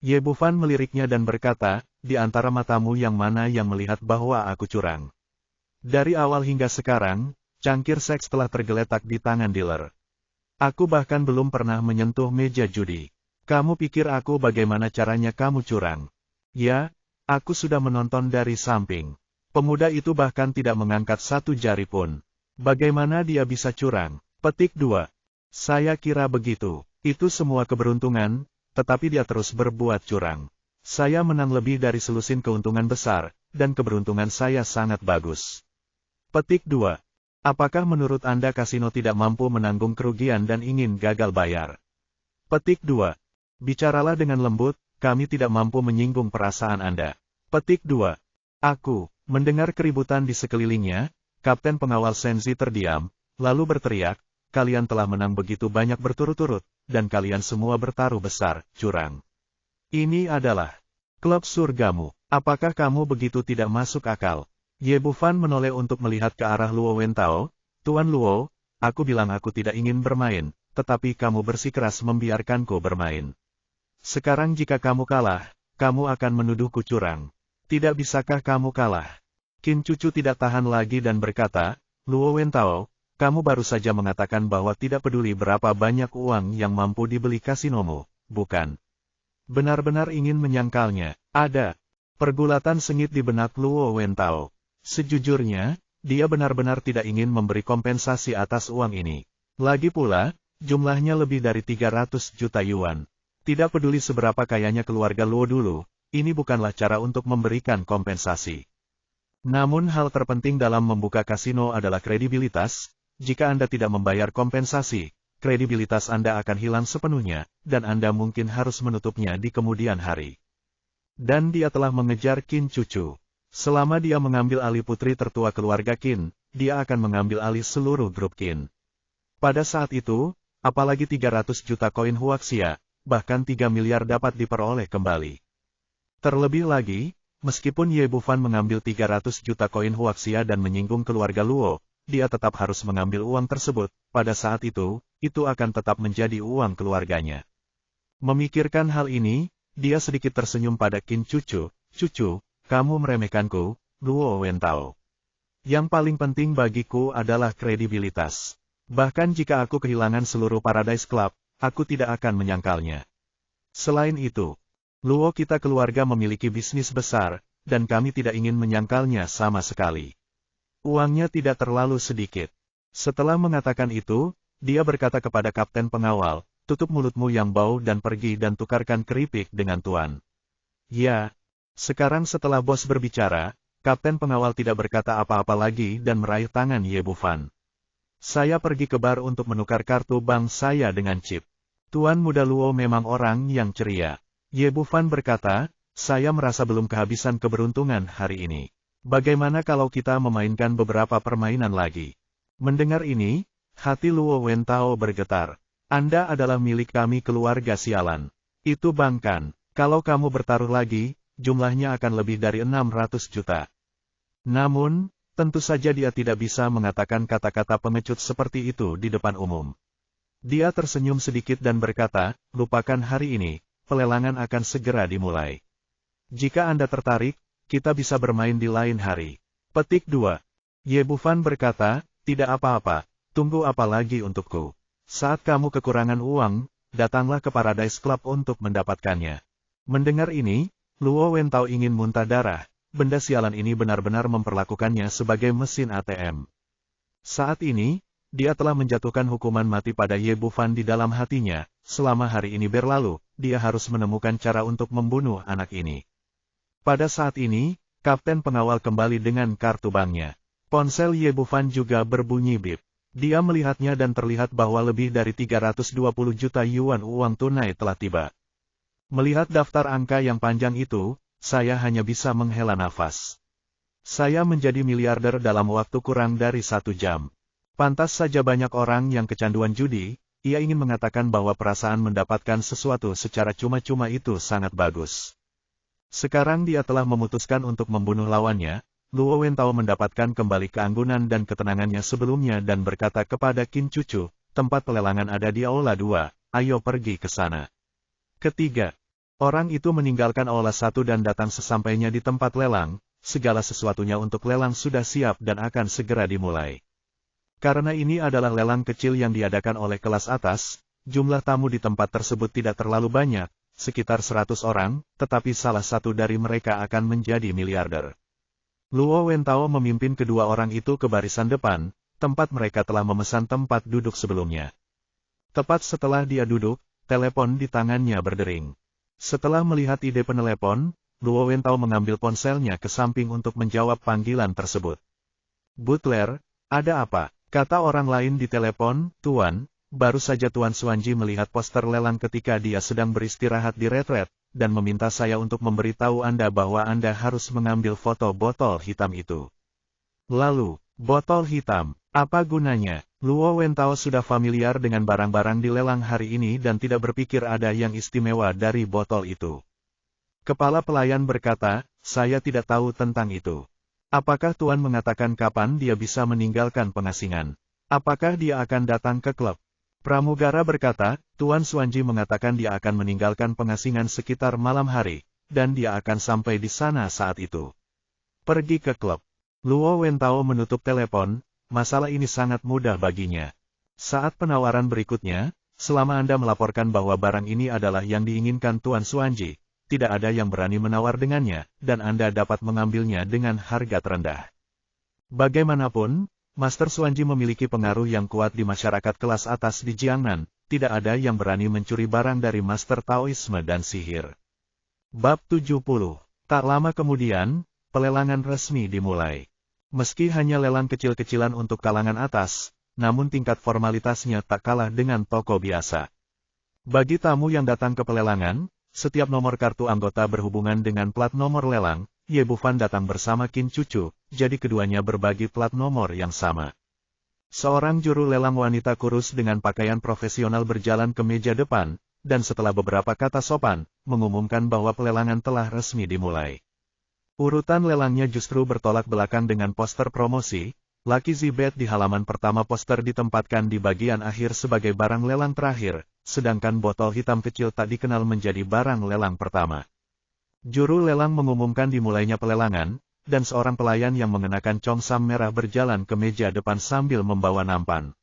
Ye Bufan meliriknya dan berkata, di antara matamu yang mana yang melihat bahwa aku curang? Dari awal hingga sekarang, cangkir seks telah tergeletak di tangan dealer. Aku bahkan belum pernah menyentuh meja judi. Kamu pikir aku bagaimana caranya kamu curang? Ya, aku sudah menonton dari samping. Pemuda itu bahkan tidak mengangkat satu jari pun. Bagaimana dia bisa curang? Petik 2. Saya kira begitu. Itu semua keberuntungan, tetapi dia terus berbuat curang. Saya menang lebih dari selusin keuntungan besar, dan keberuntungan saya sangat bagus. Petik 2. Apakah menurut Anda kasino tidak mampu menanggung kerugian dan ingin gagal bayar? Petik 2. Bicaralah dengan lembut, kami tidak mampu menyinggung perasaan Anda. Petik 2. Aku, mendengar keributan di sekelilingnya, kapten pengawal Senzi terdiam, lalu berteriak, kalian telah menang begitu banyak berturut-turut, dan kalian semua bertaruh besar, curang. Ini adalah klub surgamu. Apakah kamu begitu tidak masuk akal? Ye Bufan menoleh untuk melihat ke arah Luo Wentao. Tuan Luo, aku bilang aku tidak ingin bermain, tetapi kamu bersikeras membiarkanku bermain. Sekarang jika kamu kalah, kamu akan menuduhku curang. Tidak bisakah kamu kalah? Qin Cucu tidak tahan lagi dan berkata, Luo Wentao, kamu baru saja mengatakan bahwa tidak peduli berapa banyak uang yang mampu dibeli kasinomu, bukan? Benar-benar ingin menyangkalnya. Ada pergulatan sengit di benak Luo Wentao. Sejujurnya, dia benar-benar tidak ingin memberi kompensasi atas uang ini. Lagi pula, jumlahnya lebih dari 300 juta yuan. Tidak peduli seberapa kayanya keluarga Luo dulu, ini bukanlah cara untuk memberikan kompensasi. Namun hal terpenting dalam membuka kasino adalah kredibilitas. Jika Anda tidak membayar kompensasi, kredibilitas Anda akan hilang sepenuhnya, dan Anda mungkin harus menutupnya di kemudian hari. Dan dia telah mengejar Qin Cucu. Selama dia mengambil alih putri tertua keluarga Qin, dia akan mengambil alih seluruh grup Qin. Pada saat itu, apalagi 300 juta koin Huaxia, bahkan 3 miliar dapat diperoleh kembali. Terlebih lagi, meskipun Ye Bufan mengambil 300 juta koin Huaxia dan menyinggung keluarga Luo, dia tetap harus mengambil uang tersebut. Pada saat itu akan tetap menjadi uang keluarganya. Memikirkan hal ini, dia sedikit tersenyum pada Qin Cucu. Cucu, kamu meremehkanku, Luo Wentao. Yang paling penting bagiku adalah kredibilitas. Bahkan jika aku kehilangan seluruh Paradise Club, aku tidak akan menyangkalnya. Selain itu, Luo kita keluarga memiliki bisnis besar, dan kami tidak ingin menyangkalnya sama sekali. Uangnya tidak terlalu sedikit. Setelah mengatakan itu, dia berkata kepada kapten pengawal, tutup mulutmu yang bau dan pergi dan tukarkan keripik dengan tuan. Ya. Sekarang setelah bos berbicara, kapten pengawal tidak berkata apa-apa lagi dan meraih tangan Ye Bufan. Saya pergi ke bar untuk menukar kartu bank saya dengan chip. Tuan Muda Luo memang orang yang ceria. Ye Bufan berkata, saya merasa belum kehabisan keberuntungan hari ini. Bagaimana kalau kita memainkan beberapa permainan lagi? Mendengar ini, hati Luo Wentao bergetar. Anda adalah milik kami keluarga sialan. Itu bangkan. Kalau kamu bertaruh lagi, jumlahnya akan lebih dari 600 juta. Namun, tentu saja dia tidak bisa mengatakan kata-kata pengecut seperti itu di depan umum. Dia tersenyum sedikit dan berkata, lupakan hari ini, pelelangan akan segera dimulai. Jika Anda tertarik, kita bisa bermain di lain hari. Petik 2. Ye Bufan berkata, tidak apa-apa, tunggu apa lagi untukku. Saat kamu kekurangan uang, datanglah ke Paradise Club untuk mendapatkannya. Mendengar ini, Luo Wentao ingin muntah darah, benda sialan ini benar-benar memperlakukannya sebagai mesin ATM. Saat ini, dia telah menjatuhkan hukuman mati pada Ye Bufan di dalam hatinya, selama hari ini berlalu, dia harus menemukan cara untuk membunuh anak ini. Pada saat ini, kapten pengawal kembali dengan kartu banknya. Ponsel Ye Bufan juga berbunyi bip. Dia melihatnya dan terlihat bahwa lebih dari 320 juta yuan uang tunai telah tiba. Melihat daftar angka yang panjang itu, saya hanya bisa menghela nafas. Saya menjadi miliarder dalam waktu kurang dari 1 jam. Pantas saja banyak orang yang kecanduan judi, ia ingin mengatakan bahwa perasaan mendapatkan sesuatu secara cuma-cuma itu sangat bagus. Sekarang dia telah memutuskan untuk membunuh lawannya. Luo Wentao mendapatkan kembali keanggunan dan ketenangannya sebelumnya dan berkata kepada Qin Cucu, tempat pelelangan ada di Aula 2, ayo pergi ke sana. Ketiga, orang itu meninggalkan Aula 1 dan datang sesampainya di tempat lelang, segala sesuatunya untuk lelang sudah siap dan akan segera dimulai. Karena ini adalah lelang kecil yang diadakan oleh kelas atas, jumlah tamu di tempat tersebut tidak terlalu banyak, sekitar 100 orang, tetapi salah satu dari mereka akan menjadi miliarder. Luo Wentao memimpin kedua orang itu ke barisan depan, tempat mereka telah memesan tempat duduk sebelumnya. Tepat setelah dia duduk, telepon di tangannya berdering. Setelah melihat ide penelepon, Luo Wentao mengambil ponselnya ke samping untuk menjawab panggilan tersebut. Butler, ada apa? Kata orang lain di telepon, Tuan, baru saja Tuan Xuanji melihat poster lelang ketika dia sedang beristirahat di retret, dan meminta saya untuk memberitahu Anda bahwa Anda harus mengambil foto botol hitam itu. Lalu, botol hitam, apa gunanya? Luo Wentao sudah familiar dengan barang-barang di lelang hari ini dan tidak berpikir ada yang istimewa dari botol itu. Kepala pelayan berkata, saya tidak tahu tentang itu. Apakah Tuan mengatakan kapan dia bisa meninggalkan pengasingan? Apakah dia akan datang ke klub? Pramugara berkata, Tuan Xuanji mengatakan dia akan meninggalkan pengasingan sekitar malam hari, dan dia akan sampai di sana saat itu. Pergi ke klub. Luo Wentao menutup telepon, masalah ini sangat mudah baginya. Saat penawaran berikutnya, selama Anda melaporkan bahwa barang ini adalah yang diinginkan Tuan Xuanji, tidak ada yang berani menawar dengannya, dan Anda dapat mengambilnya dengan harga terendah. Bagaimanapun, Master Xuanji memiliki pengaruh yang kuat di masyarakat kelas atas di Jiangnan, tidak ada yang berani mencuri barang dari Master Taoisme dan sihir. Bab 70. Tak lama kemudian, pelelangan resmi dimulai. Meski hanya lelang kecil-kecilan untuk kalangan atas, namun tingkat formalitasnya tak kalah dengan toko biasa. Bagi tamu yang datang ke pelelangan, setiap nomor kartu anggota berhubungan dengan plat nomor lelang. Ye Bufan datang bersama Qin Cucu, jadi keduanya berbagi plat nomor yang sama. Seorang juru lelang wanita kurus dengan pakaian profesional berjalan ke meja depan, dan setelah beberapa kata sopan, mengumumkan bahwa pelelangan telah resmi dimulai. Urutan lelangnya justru bertolak belakang dengan poster promosi. Lucky Zibet di halaman pertama poster ditempatkan di bagian akhir sebagai barang lelang terakhir, sedangkan botol hitam kecil tak dikenal menjadi barang lelang pertama. Juru lelang mengumumkan dimulainya pelelangan, dan seorang pelayan yang mengenakan congsam merah berjalan ke meja depan sambil membawa nampan.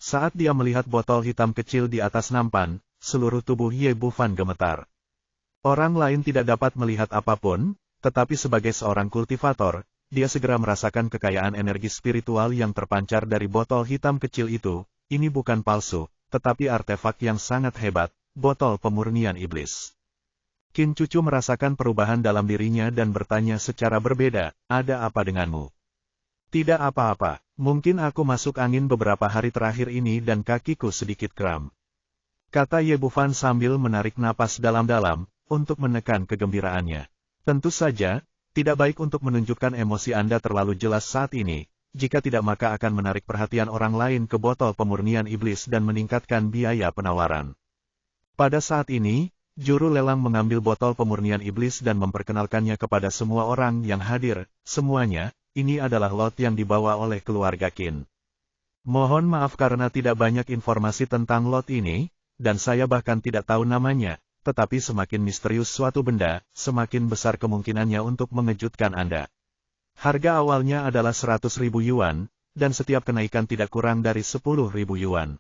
Saat dia melihat botol hitam kecil di atas nampan, seluruh tubuh Ye Bufan gemetar. Orang lain tidak dapat melihat apapun, tetapi sebagai seorang kultivator, dia segera merasakan kekayaan energi spiritual yang terpancar dari botol hitam kecil itu. Ini bukan palsu, tetapi artefak yang sangat hebat, botol pemurnian iblis. Qin Cucu merasakan perubahan dalam dirinya dan bertanya secara berbeda, ada apa denganmu? Tidak apa-apa, mungkin aku masuk angin beberapa hari terakhir ini dan kakiku sedikit kram. Kata Ye Bufan sambil menarik napas dalam-dalam, untuk menekan kegembiraannya. Tentu saja, tidak baik untuk menunjukkan emosi Anda terlalu jelas saat ini, jika tidak maka akan menarik perhatian orang lain ke botol pemurnian iblis dan meningkatkan biaya penawaran. Pada saat ini, juru lelang mengambil botol pemurnian iblis dan memperkenalkannya kepada semua orang yang hadir. Semuanya, ini adalah lot yang dibawa oleh keluarga Qin. Mohon maaf karena tidak banyak informasi tentang lot ini, dan saya bahkan tidak tahu namanya. Tetapi semakin misterius suatu benda, semakin besar kemungkinannya untuk mengejutkan Anda. Harga awalnya adalah 100.000 yuan, dan setiap kenaikan tidak kurang dari 10.000 yuan.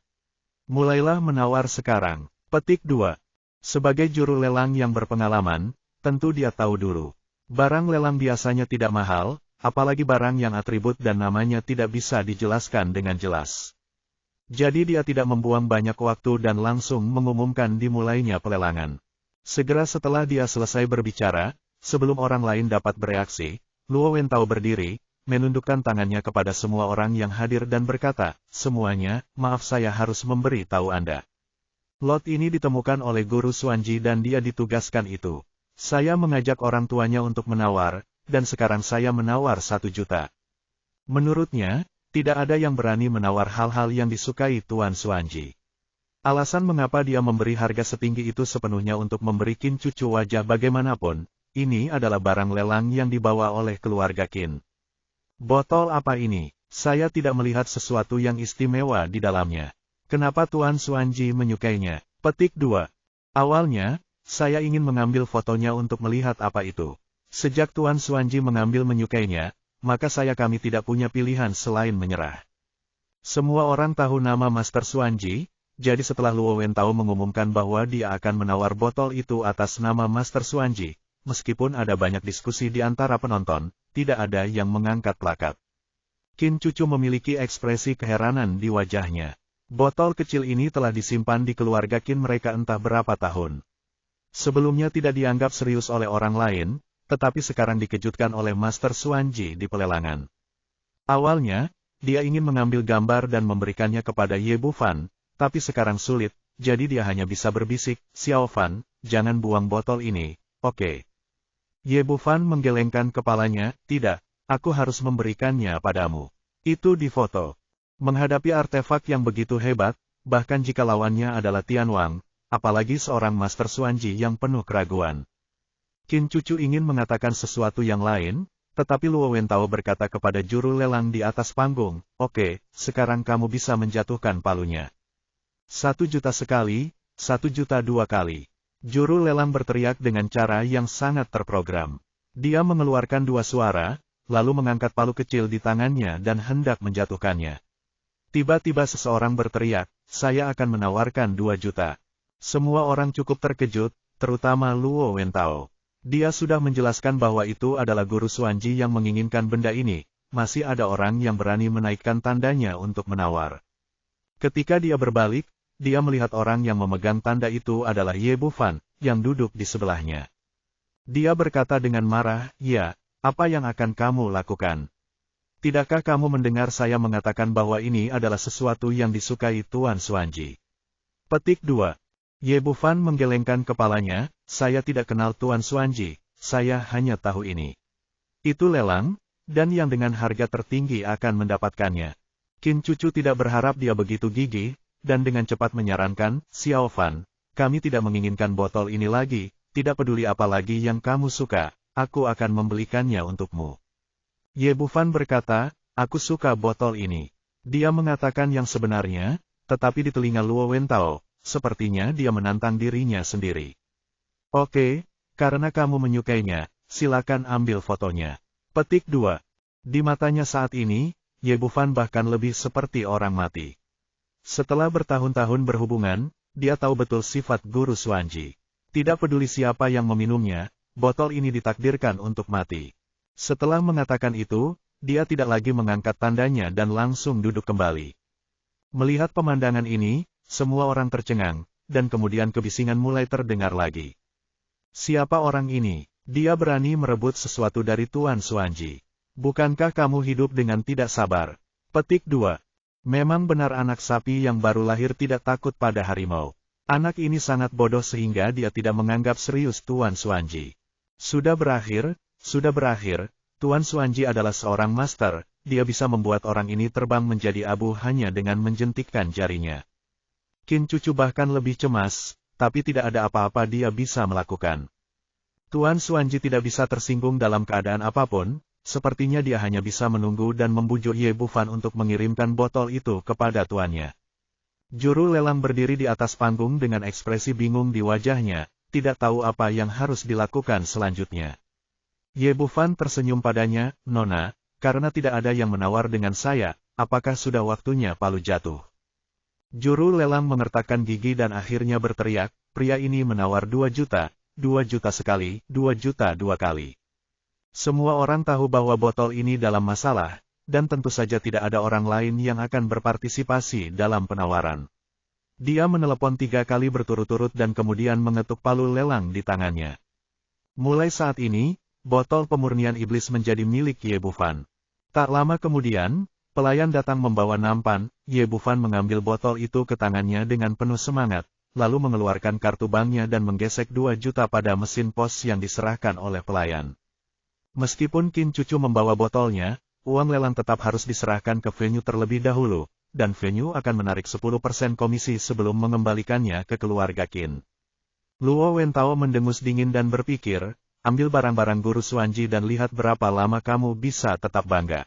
Mulailah menawar sekarang. Petik 2. Sebagai juru lelang yang berpengalaman, tentu dia tahu dulu. Barang lelang biasanya tidak mahal, apalagi barang yang atribut dan namanya tidak bisa dijelaskan dengan jelas. Jadi dia tidak membuang banyak waktu dan langsung mengumumkan dimulainya pelelangan. Segera setelah dia selesai berbicara, sebelum orang lain dapat bereaksi, Luo Wentao berdiri, menundukkan tangannya kepada semua orang yang hadir dan berkata, semuanya, maaf saya harus memberi tahu Anda. Lot ini ditemukan oleh guru Xuanji dan dia ditugaskan itu. Saya mengajak orang tuanya untuk menawar, dan sekarang saya menawar 1 juta. Menurutnya, tidak ada yang berani menawar hal-hal yang disukai Tuan Xuanji. Alasan mengapa dia memberi harga setinggi itu sepenuhnya untuk memberi Qin cucu wajah bagaimanapun, ini adalah barang lelang yang dibawa oleh keluarga Qin. Botol apa ini? Saya tidak melihat sesuatu yang istimewa di dalamnya. Kenapa Tuan Xuanji menyukainya? Petik 2. Awalnya, saya ingin mengambil fotonya untuk melihat apa itu. Sejak Tuan Xuanji mengambil menyukainya, maka kami tidak punya pilihan selain menyerah. Semua orang tahu nama Master Xuanji, jadi setelah Luo Wentao mengumumkan bahwa dia akan menawar botol itu atas nama Master Xuanji, meskipun ada banyak diskusi di antara penonton, tidak ada yang mengangkat plakat. Qin cucu memiliki ekspresi keheranan di wajahnya. Botol kecil ini telah disimpan di keluarga Qin mereka entah berapa tahun. Sebelumnya tidak dianggap serius oleh orang lain, tetapi sekarang dikejutkan oleh Master Xuanji di pelelangan. Awalnya, dia ingin mengambil gambar dan memberikannya kepada Ye Bufan, tapi sekarang sulit, jadi dia hanya bisa berbisik, "Xiao Fan, jangan buang botol ini, oke?" Ye Bufan menggelengkan kepalanya, "Tidak, aku harus memberikannya padamu. Itu di foto." Menghadapi artefak yang begitu hebat, bahkan jika lawannya adalah Tian Wang, apalagi seorang Master Xuanji yang penuh keraguan. Qin cucu ingin mengatakan sesuatu yang lain, tetapi Luo Wentao berkata kepada juru lelang di atas panggung, "Oke, sekarang kamu bisa menjatuhkan palunya. 1 juta sekali, 1 juta 2 kali." Juru lelang berteriak dengan cara yang sangat terprogram. Dia mengeluarkan 2 suara, lalu mengangkat palu kecil di tangannya dan hendak menjatuhkannya. Tiba-tiba seseorang berteriak, "Saya akan menawarkan 2 juta." Semua orang cukup terkejut, terutama Luo Wentao. Dia sudah menjelaskan bahwa itu adalah guru Xuanji yang menginginkan benda ini, masih ada orang yang berani menaikkan tandanya untuk menawar. Ketika dia berbalik, dia melihat orang yang memegang tanda itu adalah Ye Bufan, yang duduk di sebelahnya. Dia berkata dengan marah, "Ya, apa yang akan kamu lakukan? Tidakkah kamu mendengar saya mengatakan bahwa ini adalah sesuatu yang disukai Tuan Xuanji?" Petik 2. Ye Bufan menggelengkan kepalanya, "Saya tidak kenal Tuan Xuanji, saya hanya tahu ini. Itu lelang, dan yang dengan harga tertinggi akan mendapatkannya." Qin cucu tidak berharap dia begitu gigih, dan dengan cepat menyarankan, "Xiao Fan, kami tidak menginginkan botol ini lagi, tidak peduli apa lagi yang kamu suka, aku akan membelikannya untukmu." Ye Bufan berkata, "Aku suka botol ini." Dia mengatakan yang sebenarnya, tetapi di telinga Luo Wentao, sepertinya dia menantang dirinya sendiri. "Oke, karena kamu menyukainya, silakan ambil fotonya." Petik 2. Di matanya saat ini, Ye Bufan bahkan lebih seperti orang mati. Setelah bertahun-tahun berhubungan, dia tahu betul sifat guru Xuanji. Tidak peduli siapa yang meminumnya, botol ini ditakdirkan untuk mati. Setelah mengatakan itu, dia tidak lagi mengangkat tandanya dan langsung duduk kembali. Melihat pemandangan ini, semua orang tercengang, dan kemudian kebisingan mulai terdengar lagi. "Siapa orang ini? Dia berani merebut sesuatu dari Tuan Xuanji. Bukankah kamu hidup dengan tidak sabar?" Petik 2. Memang benar anak sapi yang baru lahir tidak takut pada harimau. Anak ini sangat bodoh sehingga dia tidak menganggap serius Tuan Xuanji. Sudah berakhir, Tuan Xuanji adalah seorang master, dia bisa membuat orang ini terbang menjadi abu hanya dengan menjentikkan jarinya. Qin cucu bahkan lebih cemas, tapi tidak ada apa-apa dia bisa melakukan. Tuan Xuanji tidak bisa tersinggung dalam keadaan apapun, sepertinya dia hanya bisa menunggu dan membujuk Ye Bufan untuk mengirimkan botol itu kepada tuannya. Juru lelang berdiri di atas panggung dengan ekspresi bingung di wajahnya, tidak tahu apa yang harus dilakukan selanjutnya. Ye Bufan tersenyum padanya, "Nona, karena tidak ada yang menawar dengan saya, apakah sudah waktunya palu jatuh?" Juru lelang mengertakkan gigi dan akhirnya berteriak, "Pria ini menawar 2 juta, 2 juta sekali, 2 juta 2 kali." Semua orang tahu bahwa botol ini dalam masalah, dan tentu saja tidak ada orang lain yang akan berpartisipasi dalam penawaran. Dia menelepon 3 kali berturut-turut dan kemudian mengetuk palu lelang di tangannya. Mulai saat ini, botol pemurnian iblis menjadi milik Ye Bufan. Tak lama kemudian, pelayan datang membawa nampan, Ye Bufan mengambil botol itu ke tangannya dengan penuh semangat, lalu mengeluarkan kartu banknya dan menggesek 2 juta pada mesin pos yang diserahkan oleh pelayan. Meskipun Qin Cucu membawa botolnya, uang lelang tetap harus diserahkan ke venue terlebih dahulu, dan venue akan menarik 10% komisi sebelum mengembalikannya ke keluarga Qin. Luo Wentao mendengus dingin dan berpikir, ambil barang-barang guru Xuanji dan lihat berapa lama kamu bisa tetap bangga.